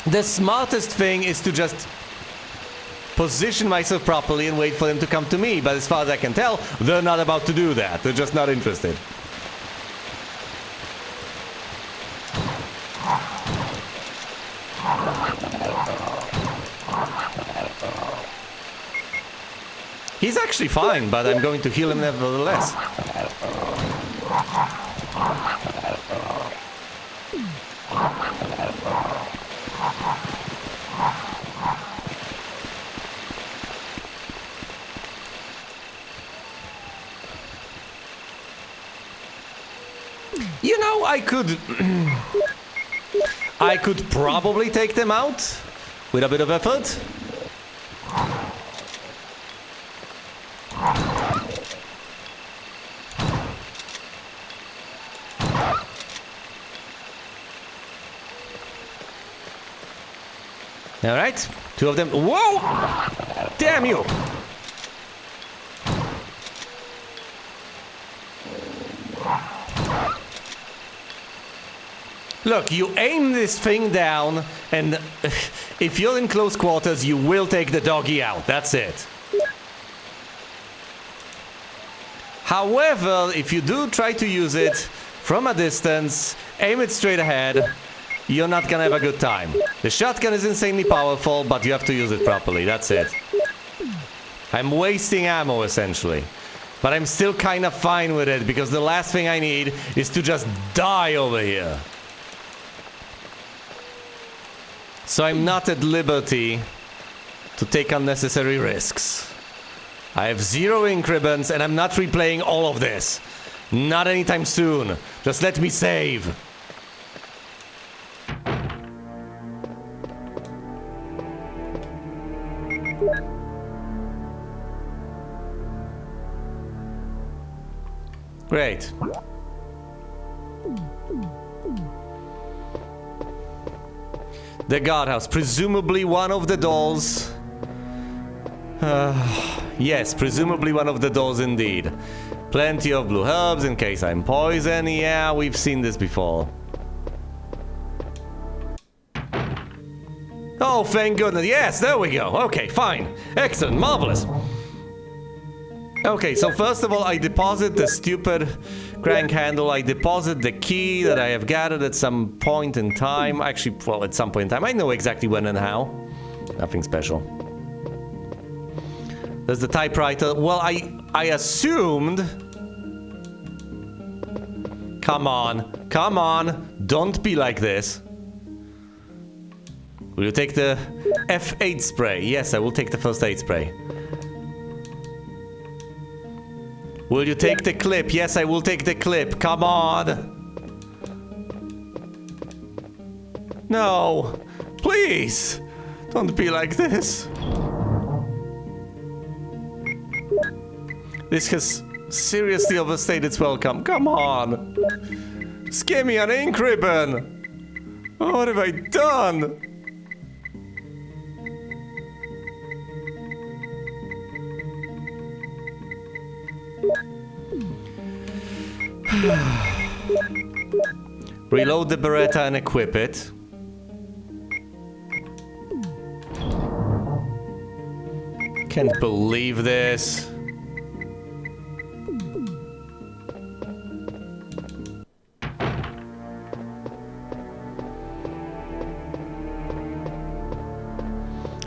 The smartest thing is to just position myself properly and wait for them to come to me, but as far as I can tell, they're not about to do that. They're just not interested. He's actually fine, but I'm going to heal him nevertheless. You know, I could probably take them out with a bit of effort. All right, 2 of them. Whoa! Damn you! Look, you aim this thing down, and if you're in close quarters, you will take the doggy out. That's it. However, if you do try to use it from a distance, aim it straight ahead, you're not gonna have a good time. The shotgun is insanely powerful, but you have to use it properly. That's it. I'm wasting ammo, essentially. But I'm still kind of fine with it, because the last thing I need is to just die over here. So I'm not at liberty to take unnecessary risks. I have 0 increments, and I'm not replaying all of this. Not anytime soon. Just let me save. Great. The guardhouse, presumably one of the dolls. Yes, presumably one of the dolls indeed. Plenty of blue herbs in case I'm poisoned. Yeah, we've seen this before. Oh, thank goodness. Yes, there we go. Okay, fine. Excellent, marvelous. Okay, so first of all, I deposit the stupid crank handle. I deposit the key that I have gathered at some point in time. Actually, well, at some point in time. I know exactly when and how. Nothing special. There's the typewriter. Well, I assumed... Come on. Come on. Don't be like this. Will you take the F8 spray? Yes, I will take the first aid spray. Will you take the clip? Yes, I will take the clip. Come on. No. Please. Don't be like this. This has seriously overstayed its welcome. Come on. Just give me an ink ribbon. Oh, what have I done? Reload the Beretta and equip it. Can't believe this.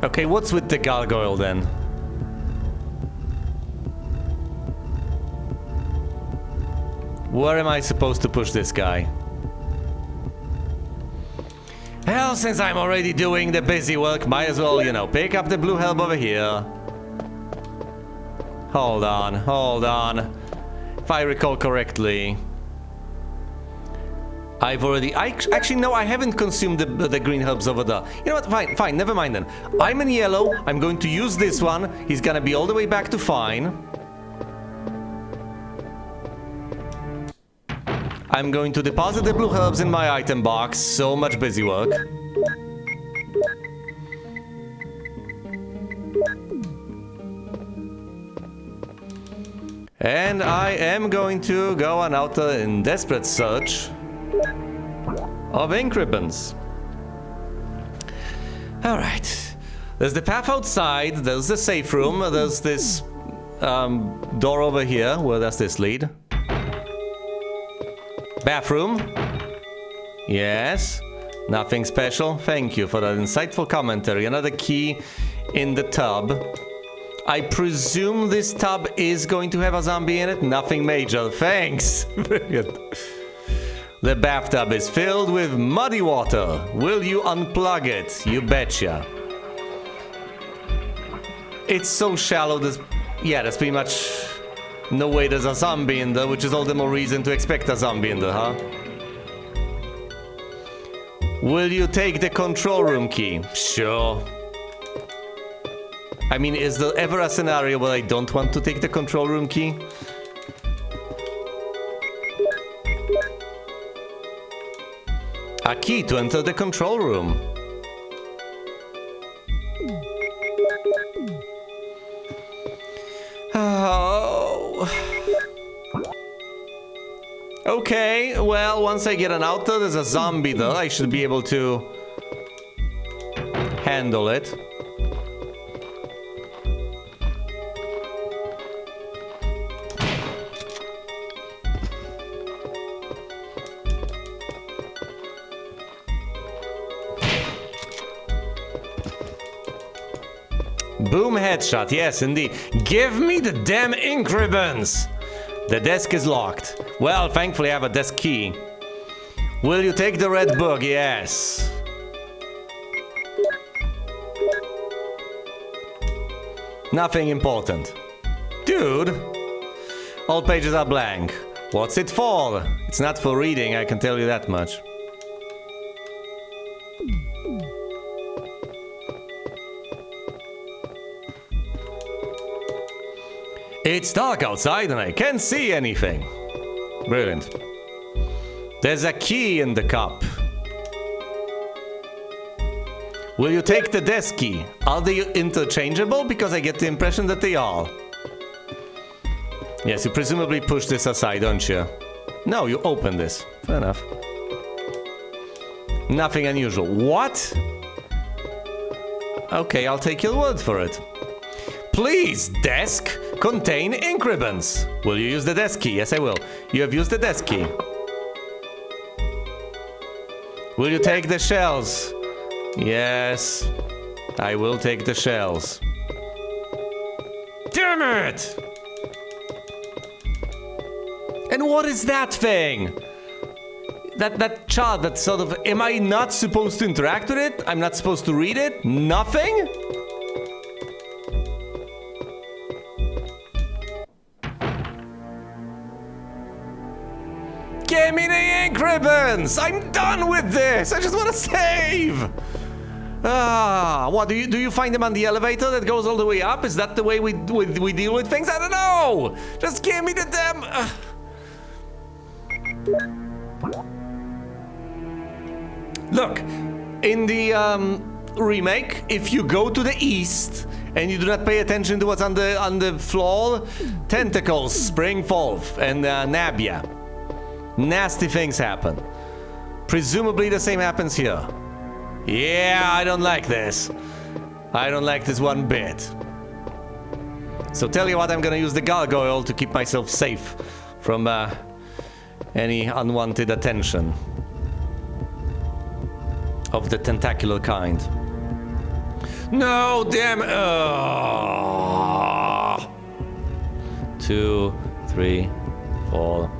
Okay, what's with the gargoyle then? Where am I supposed to push this guy? Well, since I'm already doing the busy work, might as well, you know, pick up the blue helm over here. Hold on, hold on. If I recall correctly, I've already... actually, no, I haven't consumed the green herbs over there. You know what? Fine, fine, never mind then. I'm in yellow. I'm going to use this one. He's gonna be all the way back to fine. I'm going to deposit the blue herbs in my item box. So much busy work. And I am going to go on out in desperate search of ink ribbons. Alright. There's the path outside, there's the safe room, there's this door over here. Where does this lead? Bathroom. Yes. Nothing special. Thank you for that insightful commentary. Another key in the tub. I presume this tub is going to have a zombie in it. Nothing major. Thanks. Brilliant. The bathtub is filled with muddy water. Will you unplug it? You betcha. It's so shallow. There's pretty much no way there's a zombie in there, which is all the more reason to expect a zombie in there, huh? Will you take the control room key? Sure. I mean, is there ever a scenario where I don't want to take the control room key? A key to enter the control room. Oh. Okay, well, once I get an out there's a zombie there. I should be able to handle it. Boom headshot, yes indeed. Give me the damn ink ribbons! The desk is locked. Well, thankfully I have a desk key. Will you take the red book? Yes. Nothing important. Dude! All pages are blank. What's it for? It's not for reading, I can tell you that much. It's dark outside and I can't see anything. Brilliant. There's a key in the cup. Will you take the desk key? Are they interchangeable? Because I get the impression that they are. Yes, you presumably push this aside, don't you? No, you open this. Fair enough. Nothing unusual. What? Okay, I'll take your word for it. Please, desk, contain ink ribbons. Will you use the desk key? Yes, I will. You have used the desk key. Will you take the shells? Yes, I will take the shells. Damn it! And what is that thing? that chart, that sort of... Am I not supposed to interact with it? I'm not supposed to read it? Nothing? Give me the ink ribbons! I'm done with this! I just want to save! What, do you find them on the elevator that goes all the way up? Is that the way we deal with things? I don't know! Just give me the damn... Look, in the remake, if you go to the east and you do not pay attention to what's on the floor, tentacles spring forth and nab ya. Nasty things happen. Presumably the same happens here. Yeah, I don't like this. I don't like this one bit. So tell you what, I'm gonna use the gargoyle to keep myself safe from any unwanted attention of the tentacular kind. No, damn it. 2, 3, 4.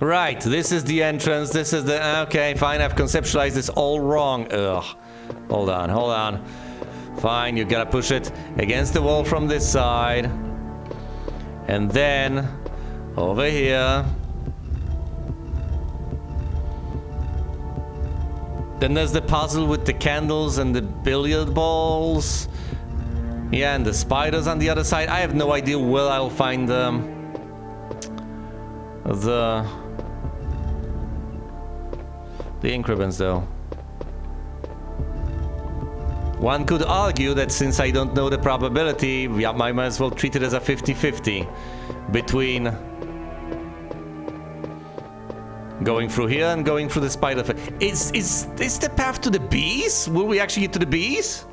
Right, this is the entrance, this is the... Okay, fine, I've conceptualized this all wrong. Ugh. Hold on. Fine, you gotta push it against the wall from this side. And then, over here. Then there's the puzzle with the candles and the billiard balls. Yeah, and the spiders on the other side. I have no idea where I'll find the ink ribbons, though. One could argue that since I don't know the probability, I might as well treat it as a 50-50 between going through here and going through the spider. Is the path to the bees? Will we actually get to the bees?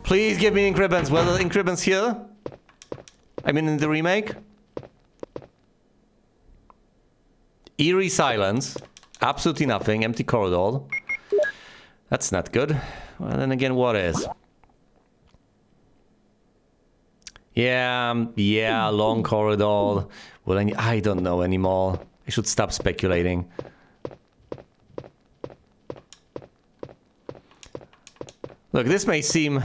Please give me ink ribbons. Well, the ink ribbons here? I mean, in the remake? Eerie silence. Absolutely nothing. Empty corridor. That's not good. Well, then again, what is? Yeah, long corridor. Well, I don't know anymore. I should stop speculating. Look, this may seem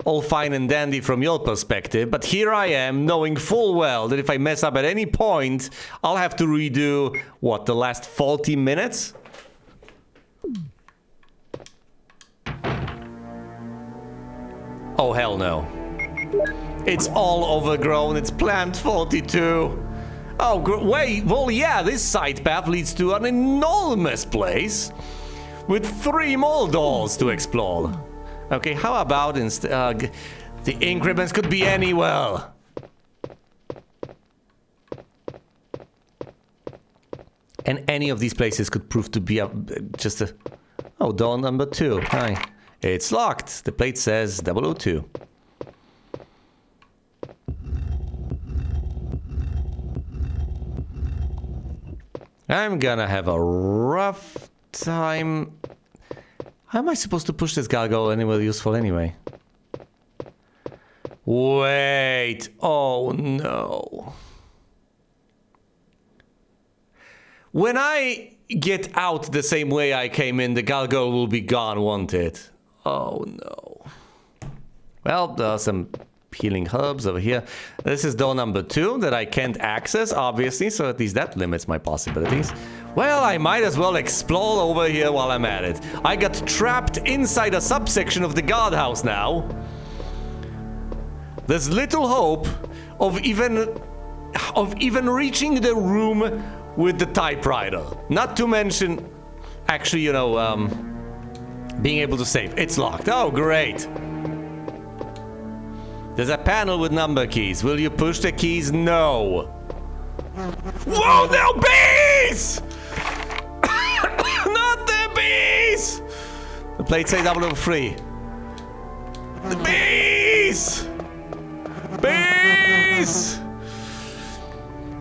all fine and dandy from your perspective, but here I am, knowing full well that if I mess up at any point, I'll have to redo, what, the last 40 minutes? Oh, hell no. It's all overgrown, it's plant 42. Oh, wait, well, yeah, this side path leads to an enormous place with 3 more doors to explore. Okay, how about instead, the ink ribbons could be anywhere. And any of these places could prove to be just a... Oh, door number 2. Hi. It's locked. The plate says 002. I'm gonna have a rough time. How am I supposed to push this gargoyle anywhere useful anyway? Wait. Oh no. When I get out the same way I came in, the gargoyle will be gone, won't it? Oh no. Well, there are some healing herbs over here. This is door number 2 that I can't access, obviously, so at least that limits my possibilities. Well, I might as well explore over here while I'm at it. I got trapped inside a subsection of the guardhouse now. There's little hope of even reaching the room with the typewriter. Not to mention, actually, you know, being able to save. It's locked. Oh, great. There's a panel with number keys. Will you push the keys? No. Whoa, no bees! Not the bees! The plate says 003. The bees! Bees!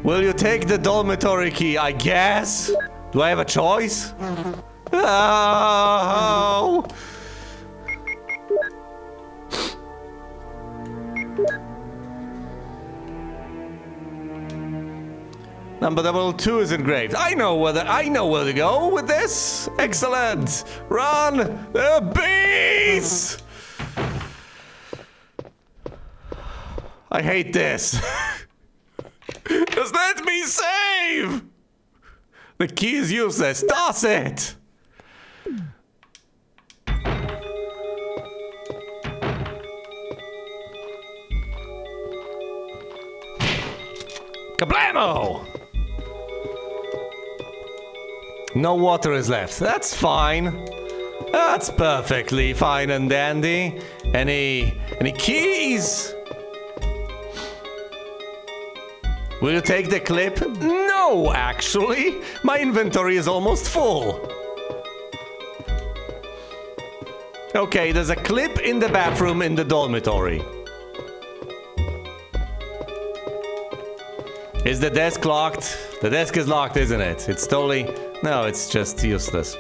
Will you take the dormitory key? I guess. Do I have a choice? Oh! Number 222 is engraved. I know where to go with this. Excellent. Run, the bees! I hate this. Just let me save. The key is useless. Toss it. Kablamo! No water is left. That's fine. That's perfectly fine and dandy. Any keys? Will you take the clip? No, actually. My inventory is almost full. Okay, there's a clip in the bathroom in the dormitory. Is the desk locked? The desk is locked, isn't it? It's totally... No, it's just useless.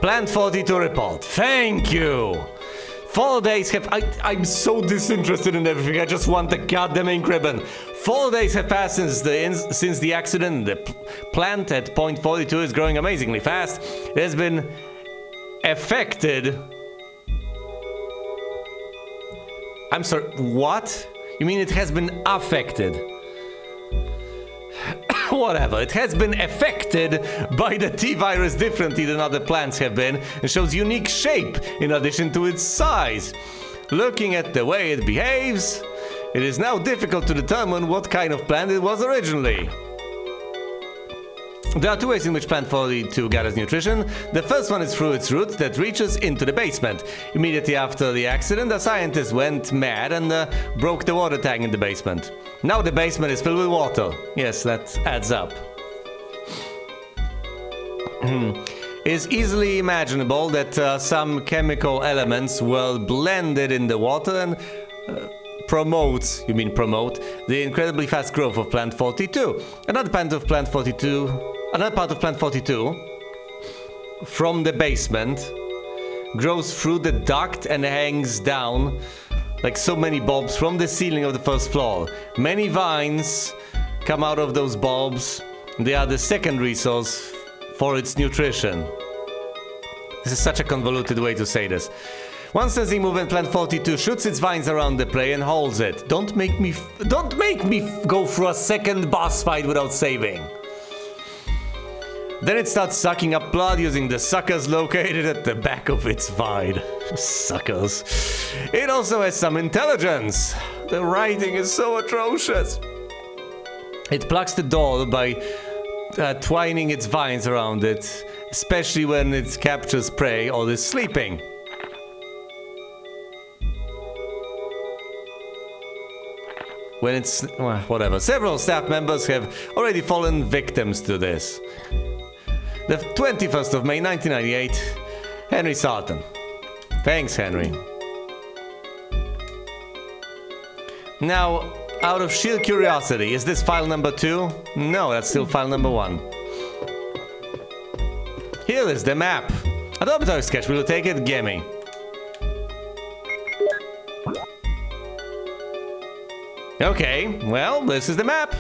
Plant 42 report. Thank you! 4 days have... I'm so disinterested in everything. I just want the goddamn ink ribbon. 4 days have passed since the accident. The plant at point 42 is growing amazingly fast. It has been affected... I'm sorry, what? You mean it has been affected? Whatever, it has been affected by the T-virus differently than other plants have been and shows unique shape in addition to its size. Looking at the way it behaves, it is now difficult to determine what kind of plant it was originally. There are 2 ways in which plant 42 gathers nutrition. The first one is through its root that reaches into the basement. Immediately after the accident, the scientists went mad and broke the water tank in the basement. Now the basement is filled with water. Yes, that adds up. It is easily imaginable that some chemical elements were blended in the water and promote the incredibly fast growth of plant 42. Another part of plant 42 from the basement grows through the duct and hangs down like so many bulbs from the ceiling of the first floor. Many vines come out of those bulbs. They are the secondary source for its nutrition. This is such a convoluted way to say this. One sensing movement, plant 42 shoots its vines around the prey and holds it. Don't make me go through a second boss fight without saving. Then it starts sucking up blood using the suckers located at the back of its vine. Suckers. It also has some intelligence. The writing is so atrocious. It plugs the door by twining its vines around it, especially when it captures prey or is sleeping. When it's... well, whatever. Several staff members have already fallen victims to this. The 21st of May 1998, Henry Sarton. Thanks, Henry. Now, out of sheer curiosity, is this file number 2? No, that's still file number 1. Here is the map. A dormitory sketch, will you take it? Gimme. Okay, well, this is the map.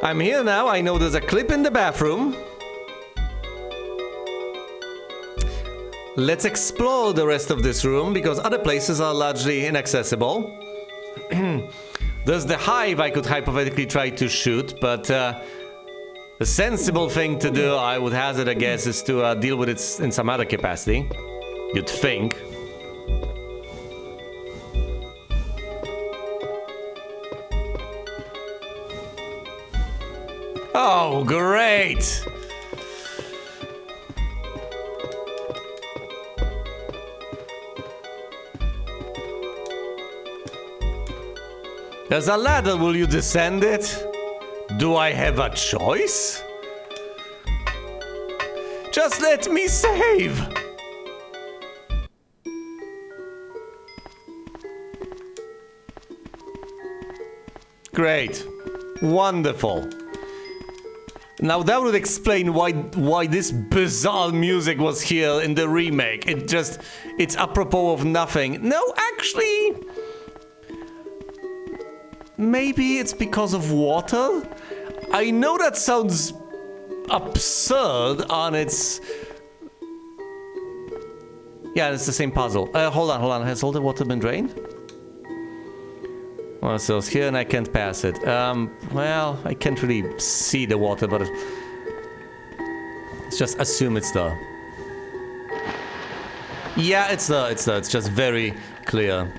I'm here now, I know there's a clip in the bathroom. Let's explore the rest of this room, because other places are largely inaccessible. There's the hive I could hypothetically try to shoot, but the sensible thing to do, I would hazard a guess, is to deal with it in some other capacity. You'd think. Oh, great! There's a ladder, will you descend it? Do I have a choice? Just let me save! Great. Wonderful. Now that would explain why this bizarre music was here in the remake. It's apropos of nothing. No, actually... maybe it's because of water? I know that sounds absurd on its... Yeah, it's the same puzzle. Hold on. Has all the water been drained? Well, so it's here and I can't pass it. Well, I can't really see the water, but let's just assume it's there. Yeah, it's there. It's just very clear.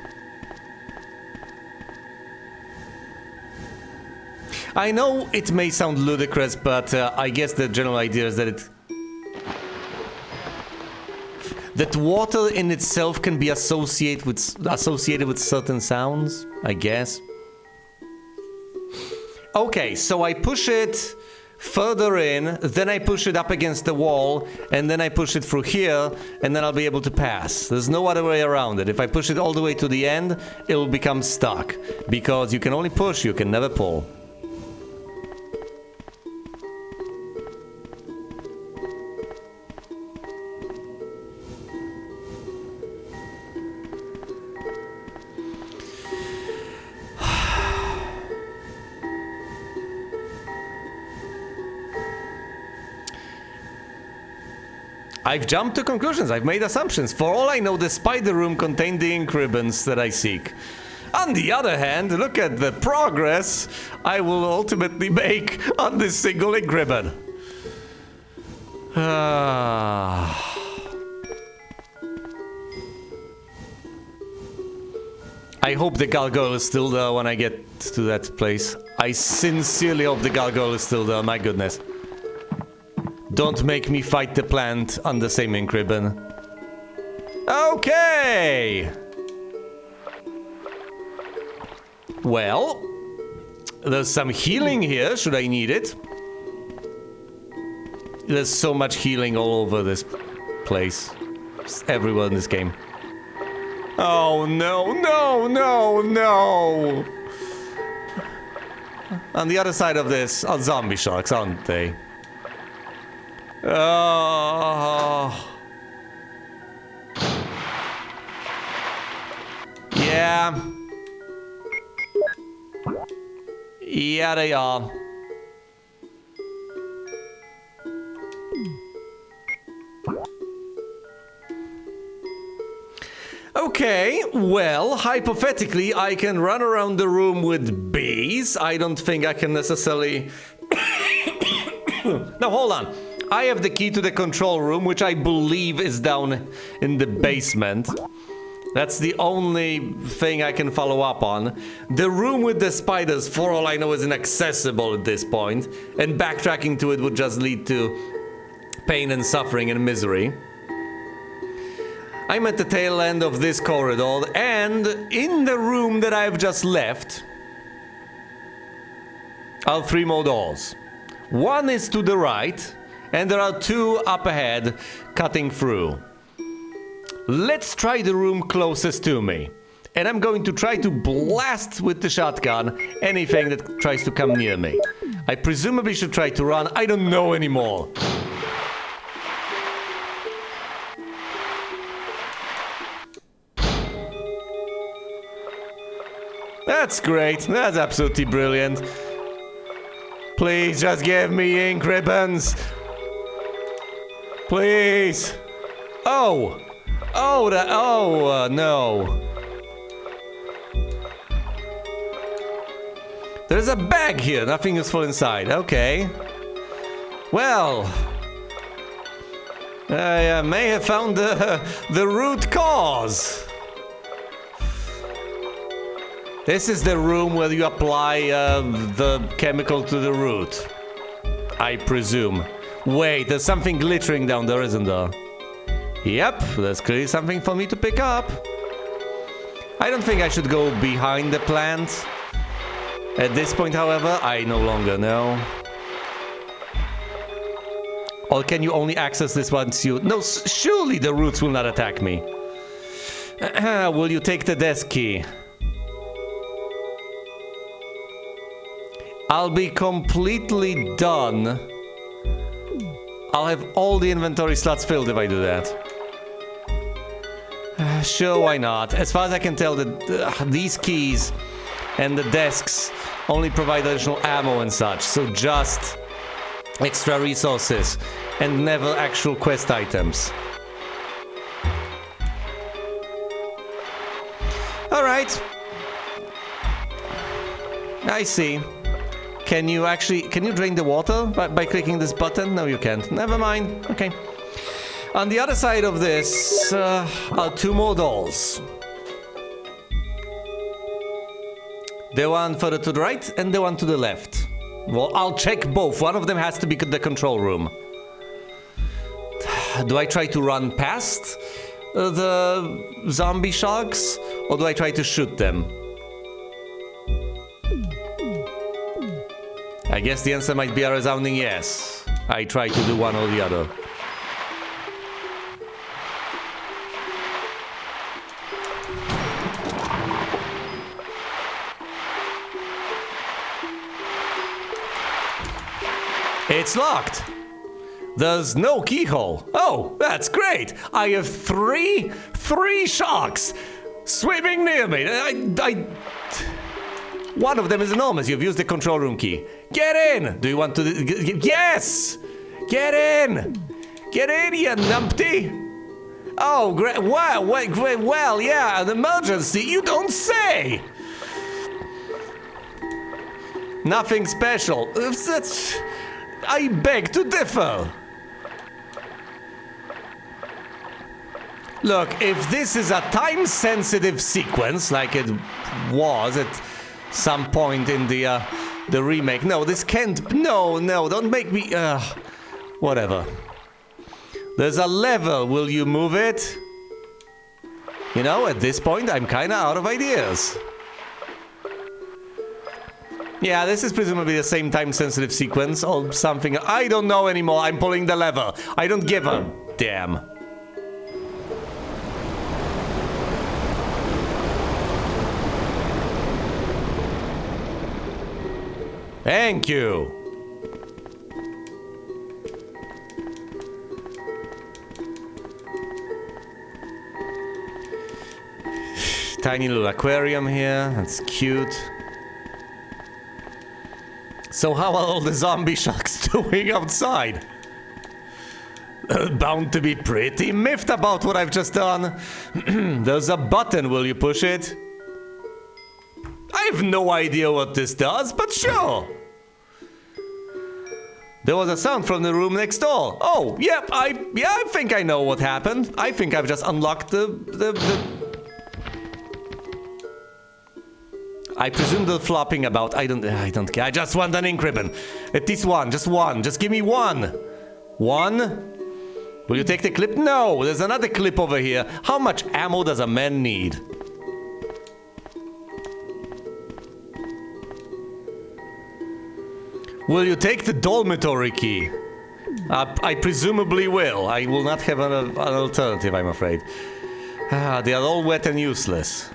I know it may sound ludicrous, but I guess the general idea is that that water in itself can be associated with certain sounds, I guess. Okay, so I push it further in, then I push it up against the wall, and then I push it through here, and then I'll be able to pass. There's no other way around it. If I push it all the way to the end, it'll become stuck. Because you can only push, you can never pull. I've jumped to conclusions, I've made assumptions. For all I know, the spider room contained the ink ribbons that I seek. On the other hand, look at the progress I will ultimately make on this single ink ribbon. I hope the gargoyle is still there when I get to that place. I sincerely hope the gargoyle is still there, my goodness. Don't make me fight the plant on the same ink ribbon. Okay! Well, there's some healing here, should I need it. There's so much healing all over this place. Just everywhere in this game. Oh no, no, no, no! On the other side of this are zombie sharks, aren't they? Oh. Yeah. Yeah, they are. Okay, well, hypothetically, I can run around the room with bees. I don't think I can necessarily... Now, hold on. I have the key to the control room, which I believe is down in the basement. That's the only thing I can follow up on. The room with the spiders, for all I know, is inaccessible at this point, and backtracking to it would just lead to pain and suffering and misery. I'm at the tail end of this corridor, and in the room that I've just left are 3 more doors. One is to the right, and there are 2 up ahead, cutting through. Let's try the room closest to me. And I'm going to try to blast with the shotgun anything that tries to come near me. I presumably should try to run. I don't know anymore. That's great. That's absolutely brilliant. Please just give me ink ribbons. Please. Oh. Oh, no. There's a bag here. Nothing useful inside. Okay. Well. I may have found the root cause. This is the room where you apply the chemical to the root. I presume. Wait, there's something glittering down there, isn't there? Yep, there's clearly something for me to pick up. I don't think I should go behind the plant. At this point, however, I no longer know. Or can you only access this once you... No, surely the roots will not attack me. Will you take the desk key? I'll be completely done. I'll have all the inventory slots filled if I do that. Sure, why not? As far as I can tell, these keys And the desks only provide additional ammo and such, so just extra resources and never actual quest items. Alright. I see. Can you drain the water by clicking this button? No, you can't. Never mind. Okay. On the other side of this are two more doors. The one further to the right and the one to the left. Well, I'll check both. One of them has to be the control room. Do I try to run past the zombie sharks, or do I try to shoot them? I guess the answer might be a resounding yes. I try to do one or the other. It's locked. There's no keyhole. Oh, that's great. I have three sharks swimming near me. One of them is enormous. You've used the control room key. Get in. Do you want to? Yes. Get in. Get in, you numpty. Oh, great. Well, yeah, an emergency. You don't say. Nothing special. I beg to differ. Look, if this is a time-sensitive sequence, like it was at some point in the remake, no, this can't. No, don't make me. Whatever. There's a lever. Will you move it? You know, at this point, I'm kind of out of ideas. Yeah, this is presumably the same time-sensitive sequence or something. I don't know anymore. I'm pulling the lever. I don't give a damn. Thank you. Tiny little aquarium here. That's cute. So how are all the zombie sharks doing outside? Bound to be pretty miffed about what I've just done. There's a button. Will you push it? I have no idea what this does, but sure. There was a sound from the room next door. Oh, yep, I think I know what happened. I think I've just unlocked the... I presume they're flopping about. I don't care. I just want an ink ribbon. At least one. Just one. Just give me one. One? Will you take the clip? No, there's another clip over here. How much ammo does a man need? Will you take the dormitory key? I presumably will. I will not have an alternative, I'm afraid. They are all wet and useless.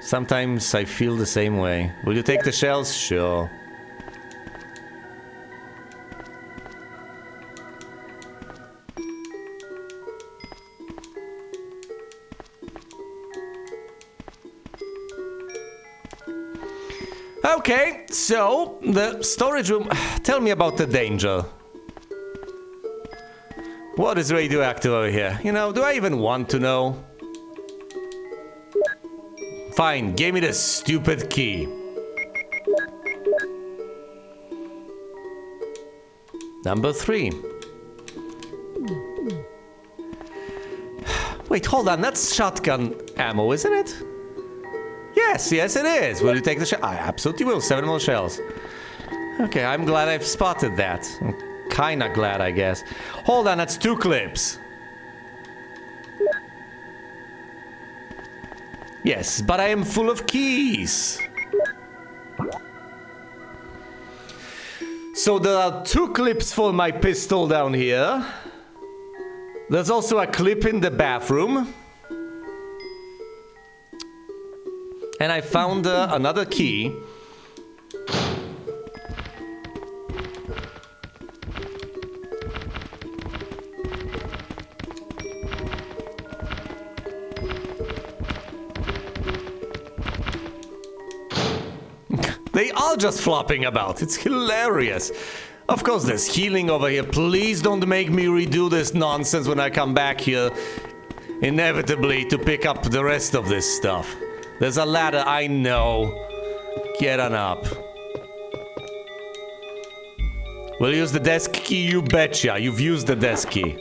Sometimes I feel the same way. Will you take the shells? Sure. Okay, so the storage room. Tell me about the danger. What is radioactive over here? You know, do I even want to know? Fine, give me the stupid key. Number 3. Wait, hold on, that's shotgun ammo, isn't it? Yes, it is. Will you take the shell? I absolutely will. 7 more shells. Okay, I'm glad I've spotted that. I'm kinda glad, I guess. Hold on, that's 2 clips. Yes, but I am full of keys. So there are 2 clips for my pistol down here. There's also a clip in the bathroom. And I found another key. They are just flopping about. It's hilarious. Of course, there's healing over here. Please don't make me redo this nonsense when I come back here, inevitably, to pick up the rest of this stuff. There's a ladder, I know. Get on up. We'll use the desk key, you betcha. You've used the desk key.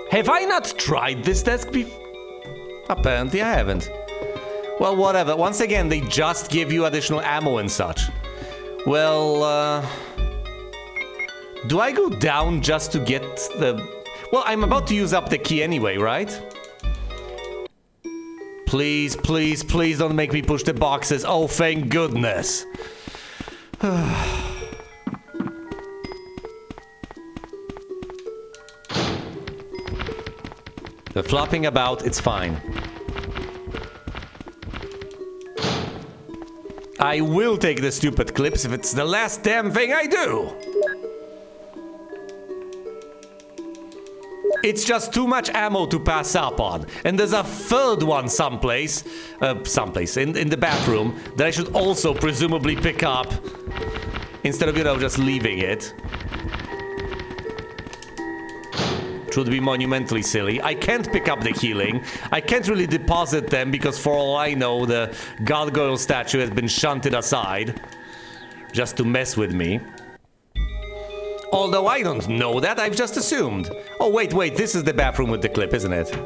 Have I not tried this desk before? Apparently I haven't. Well, whatever. Once again, they just give you additional ammo and such. Well, do I go down just to get the... Well, I'm about to use up the key anyway, right? Please, please, please don't make me push the boxes. Oh, thank goodness. They're flopping about, it's fine. I will take the stupid clips if it's the last damn thing I do. It's just too much ammo to pass up on. And there's a third one someplace in the bathroom that I should also presumably pick up instead of, you know, just leaving it. It would be monumentally silly. I can't pick up the healing. I can't really deposit them because for all I know, the gargoyle statue has been shunted aside just to mess with me. Although I don't know that, I've just assumed. Oh, wait, this is the bathroom with the clip, isn't it?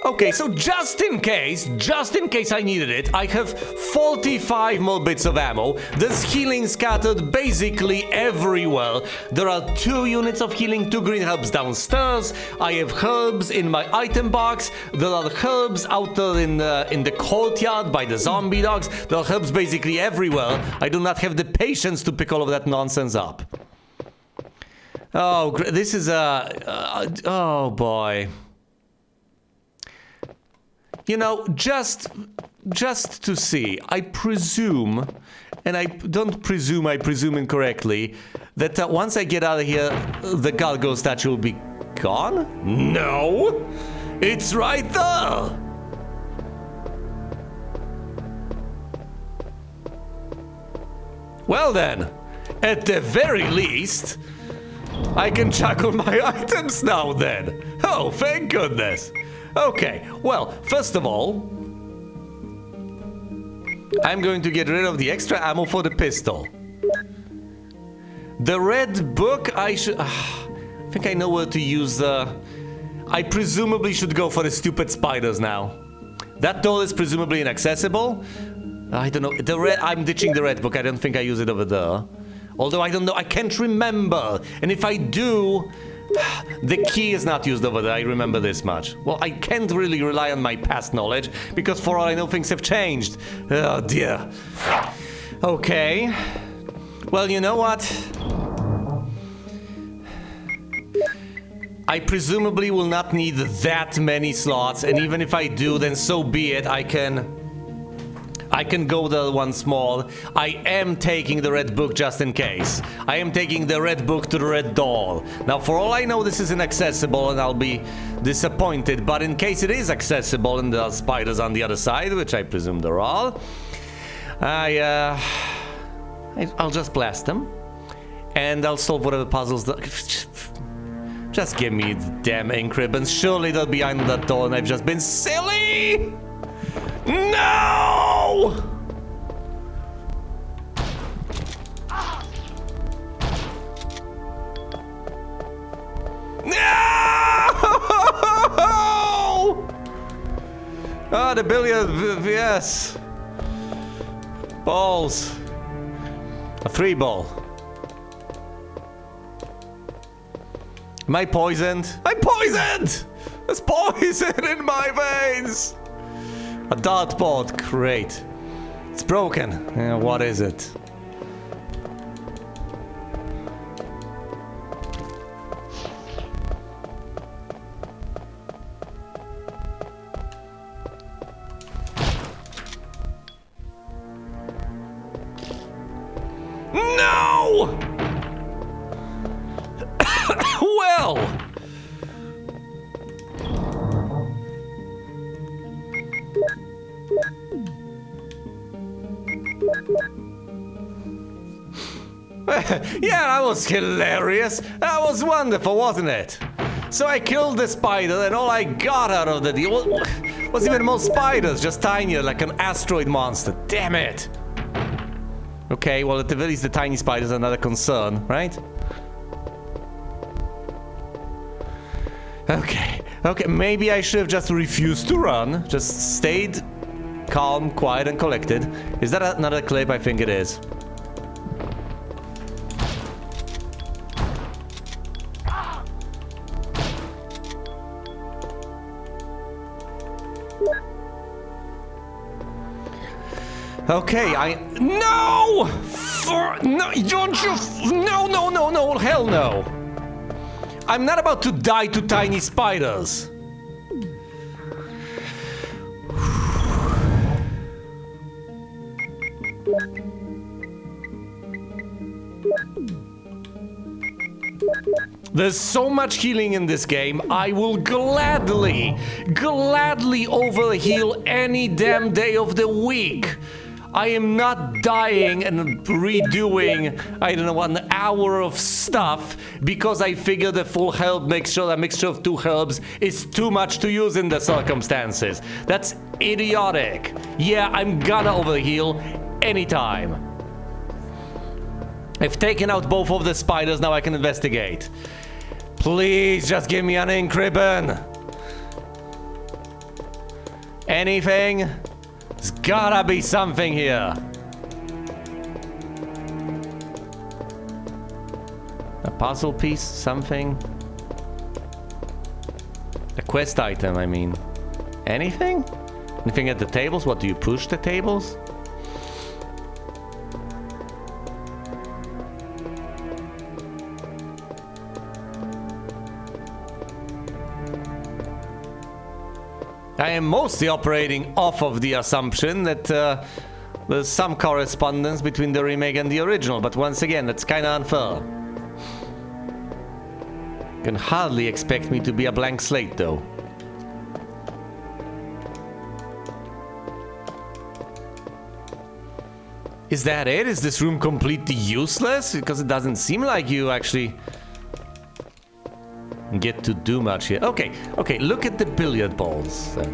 Okay, so just in case I needed it, I have 45 more bits of ammo. There's healing scattered basically everywhere. There are 2 units of healing, 2 green herbs downstairs. I have herbs in my item box. There are herbs out there in the courtyard by the zombie dogs. There are herbs basically everywhere. I do not have the patience to pick all of that nonsense up. Oh, this is oh boy. You know, just to see, I presume, and I don't presume, I presume incorrectly, that once I get out of here, the gargoyle statue will be gone? No! It's right there! Well then, at the very least, I can juggle my items now then. Oh, thank goodness. Okay, well, first of all, I'm going to get rid of the extra ammo for the pistol. The red book, I should... I think I know where to use the... I presumably should go for the stupid spiders now. That door is presumably inaccessible. I don't know. I'm ditching the red book. I don't think I use it over there. Although I don't know. I can't remember. And if I do... The key is not used over there, I remember this much. Well, I can't really rely on my past knowledge, because for all I know, things have changed. Oh, dear. Okay. Well, you know what? I presumably will not need that many slots, and even if I do, then so be it. I can go there once more. I am taking the red book just in case. I am taking the red book to the red door. Now, for all I know, this is inaccessible and I'll be disappointed. But in case it is accessible and there are spiders on the other side, which I presume there are, I'll just blast them. And I'll solve whatever puzzles Just give me the damn ink ribbons. Surely they're behind that door and I've just been silly! No! No! Ah, the billiard, yes. Balls. A 3-ball. Am I poisoned? I'm poisoned! There's poison in my veins! A dartboard, great. It's broken. What is it? No! Well, Yeah, that was hilarious. That was wonderful, wasn't it? So I killed the spider, and all I got out of the deal was even more spiders, just tinier, like an asteroid monster. Damn it! Okay, well, at the very least, the tiny spiders are not a concern, right? Okay, maybe I should have just refused to run, just stayed calm, quiet, and collected. Is that another clip? I think it is. Okay, no! No, don't you... No, hell no! I'm not about to die to tiny spiders. There's so much healing in this game, I will gladly overheal any damn day of the week. I am not dying and redoing, I don't know, an hour of stuff because I figure the full herb mixture, a mixture of 2 herbs, is too much to use in the circumstances. That's idiotic. Yeah, I'm gonna overheal anytime. I've taken out both of the spiders, now I can investigate. Please just give me an ink ribbon. Anything? There's gotta be something here. A puzzle piece, something. A quest item, I mean. Anything? Anything at the tables? What, do you push the tables? I am mostly operating off of the assumption that there's some correspondence between the remake and the original, but once again, that's kind of unfair. You can hardly expect me to be a blank slate, though. Is that it? Is this room completely useless? Because it doesn't seem like you actually get to do much here. Okay, look at the billiard balls then.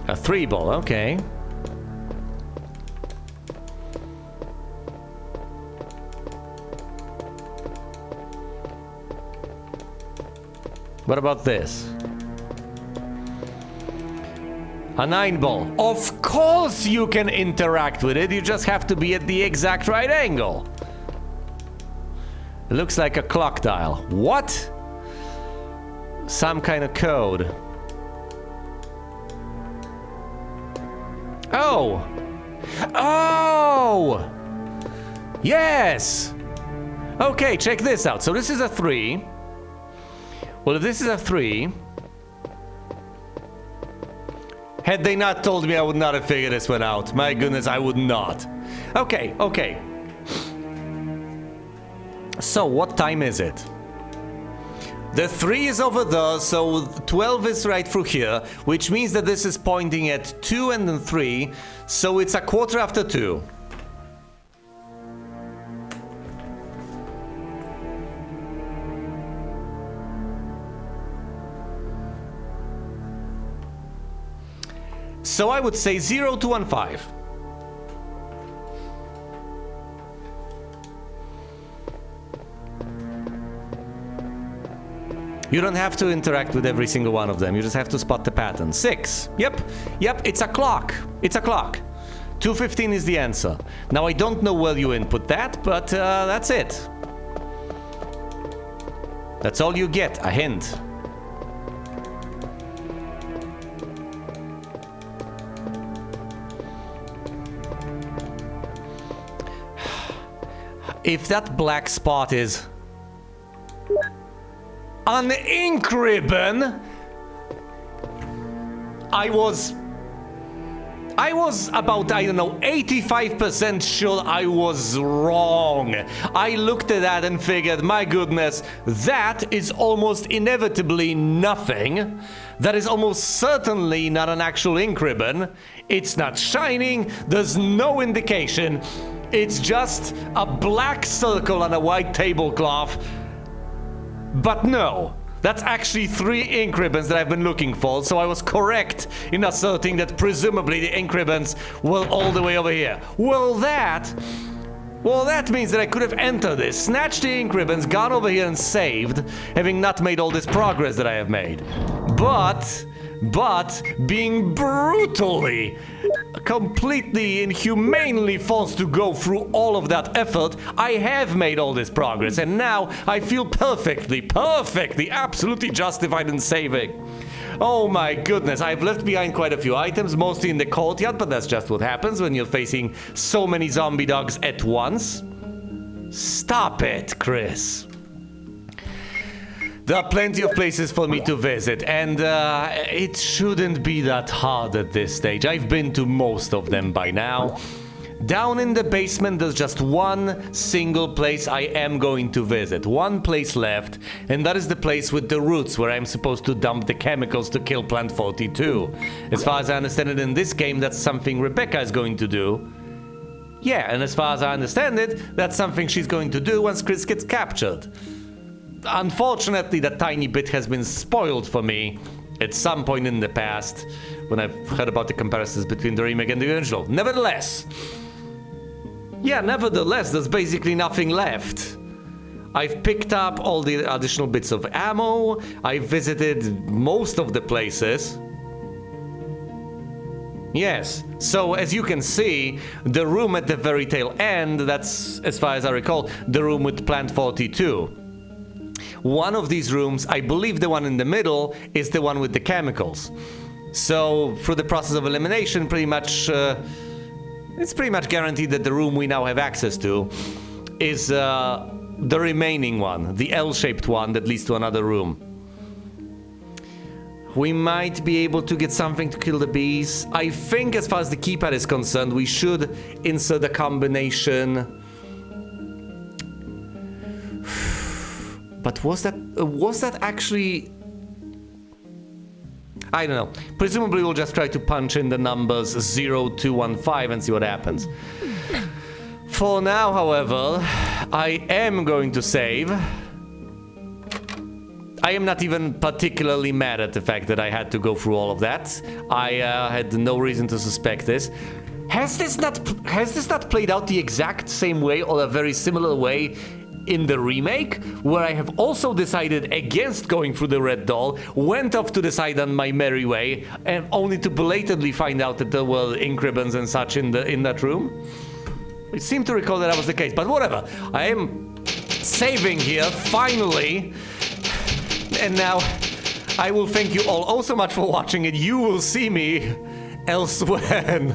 A 3-ball, okay. What about this? A 9-ball. Of course you can interact with it, you just have to be at the exact right angle. It looks like a clock dial. What? Some kind of code. Oh! Oh! Yes! Okay, check this out. So this is a 3. Well, if this is a 3... Had they not told me, I would not have figured this one out. My goodness, I would not. Okay. So, what time is it? The 3 is over there, so 12 is right through here, which means that this is pointing at 2 and then 3, so it's a 2:15. So I would say 0 to 15. You don't have to interact with every single one of them. You just have to spot the pattern. 6. Yep, it's a clock. It's a clock. 2:15 is the answer. Now, I don't know where you input that, but that's it. That's all you get, a hint. If that black spot is an ink ribbon, I was I was about, I don't know, 85% sure I was wrong. I looked at that and figured, my goodness, that is almost inevitably nothing. That is almost certainly not an actual ink ribbon. It's not shining, there's no indication. It's just a black circle on a white tablecloth. But no. That's actually 3 ink ribbons that I've been looking for, so I was correct in asserting that presumably the ink ribbons were all the way over here. Well, that means that I could have entered this, snatched the ink ribbons, gone over here and saved, having not made all this progress that I have made. But being brutally, completely inhumanely forced to go through all of that effort, I have made all this progress, and now I feel perfectly, absolutely justified in saving. Oh my goodness, I've left behind quite a few items, mostly in the courtyard, but that's just what happens when you're facing so many zombie dogs at once. Stop it, Chris. There are plenty of places for me to visit, and it shouldn't be that hard at this stage. I've been to most of them by now. Down in the basement, there's just one single place I am going to visit. One place left, and that is the place with the roots where I'm supposed to dump the chemicals to kill Plant 42. As far as I understand it in this game, that's something Rebecca is going to do. Yeah, and as far as I understand it, that's something she's going to do once Chris gets captured. Unfortunately, that tiny bit has been spoiled for me at some point in the past when I've heard about the comparisons between the remake and the original. Nevertheless, there's basically nothing left. I've picked up all the additional bits of ammo. I've visited most of the places. Yes, so as you can see, the room at the very tail end, that's, as far as I recall, the room with Plant 42. One of these rooms, I believe the one in the middle, is the one with the chemicals. So, through the process of elimination, it's pretty much guaranteed that the room we now have access to is the remaining one, the L-shaped one that leads to another room. We might be able to get something to kill the bees. I think as far as the keypad is concerned, we should insert a combination. But was that actually... I don't know. Presumably we'll just try to punch in the numbers 0215 and see what happens. For now, however, I am going to save. I am not even particularly mad at the fact that I had to go through all of that. I had no reason to suspect this. Has this not played out the exact same way or a very similar way in the remake, where I have also decided against going through the red doll, went off to the side on my merry way, and only to belatedly find out that there were ink ribbons and such in that room? I seem to recall that was the case, but whatever. I am saving here, finally, and now I will thank you all oh so much for watching, and you will see me elsewhere.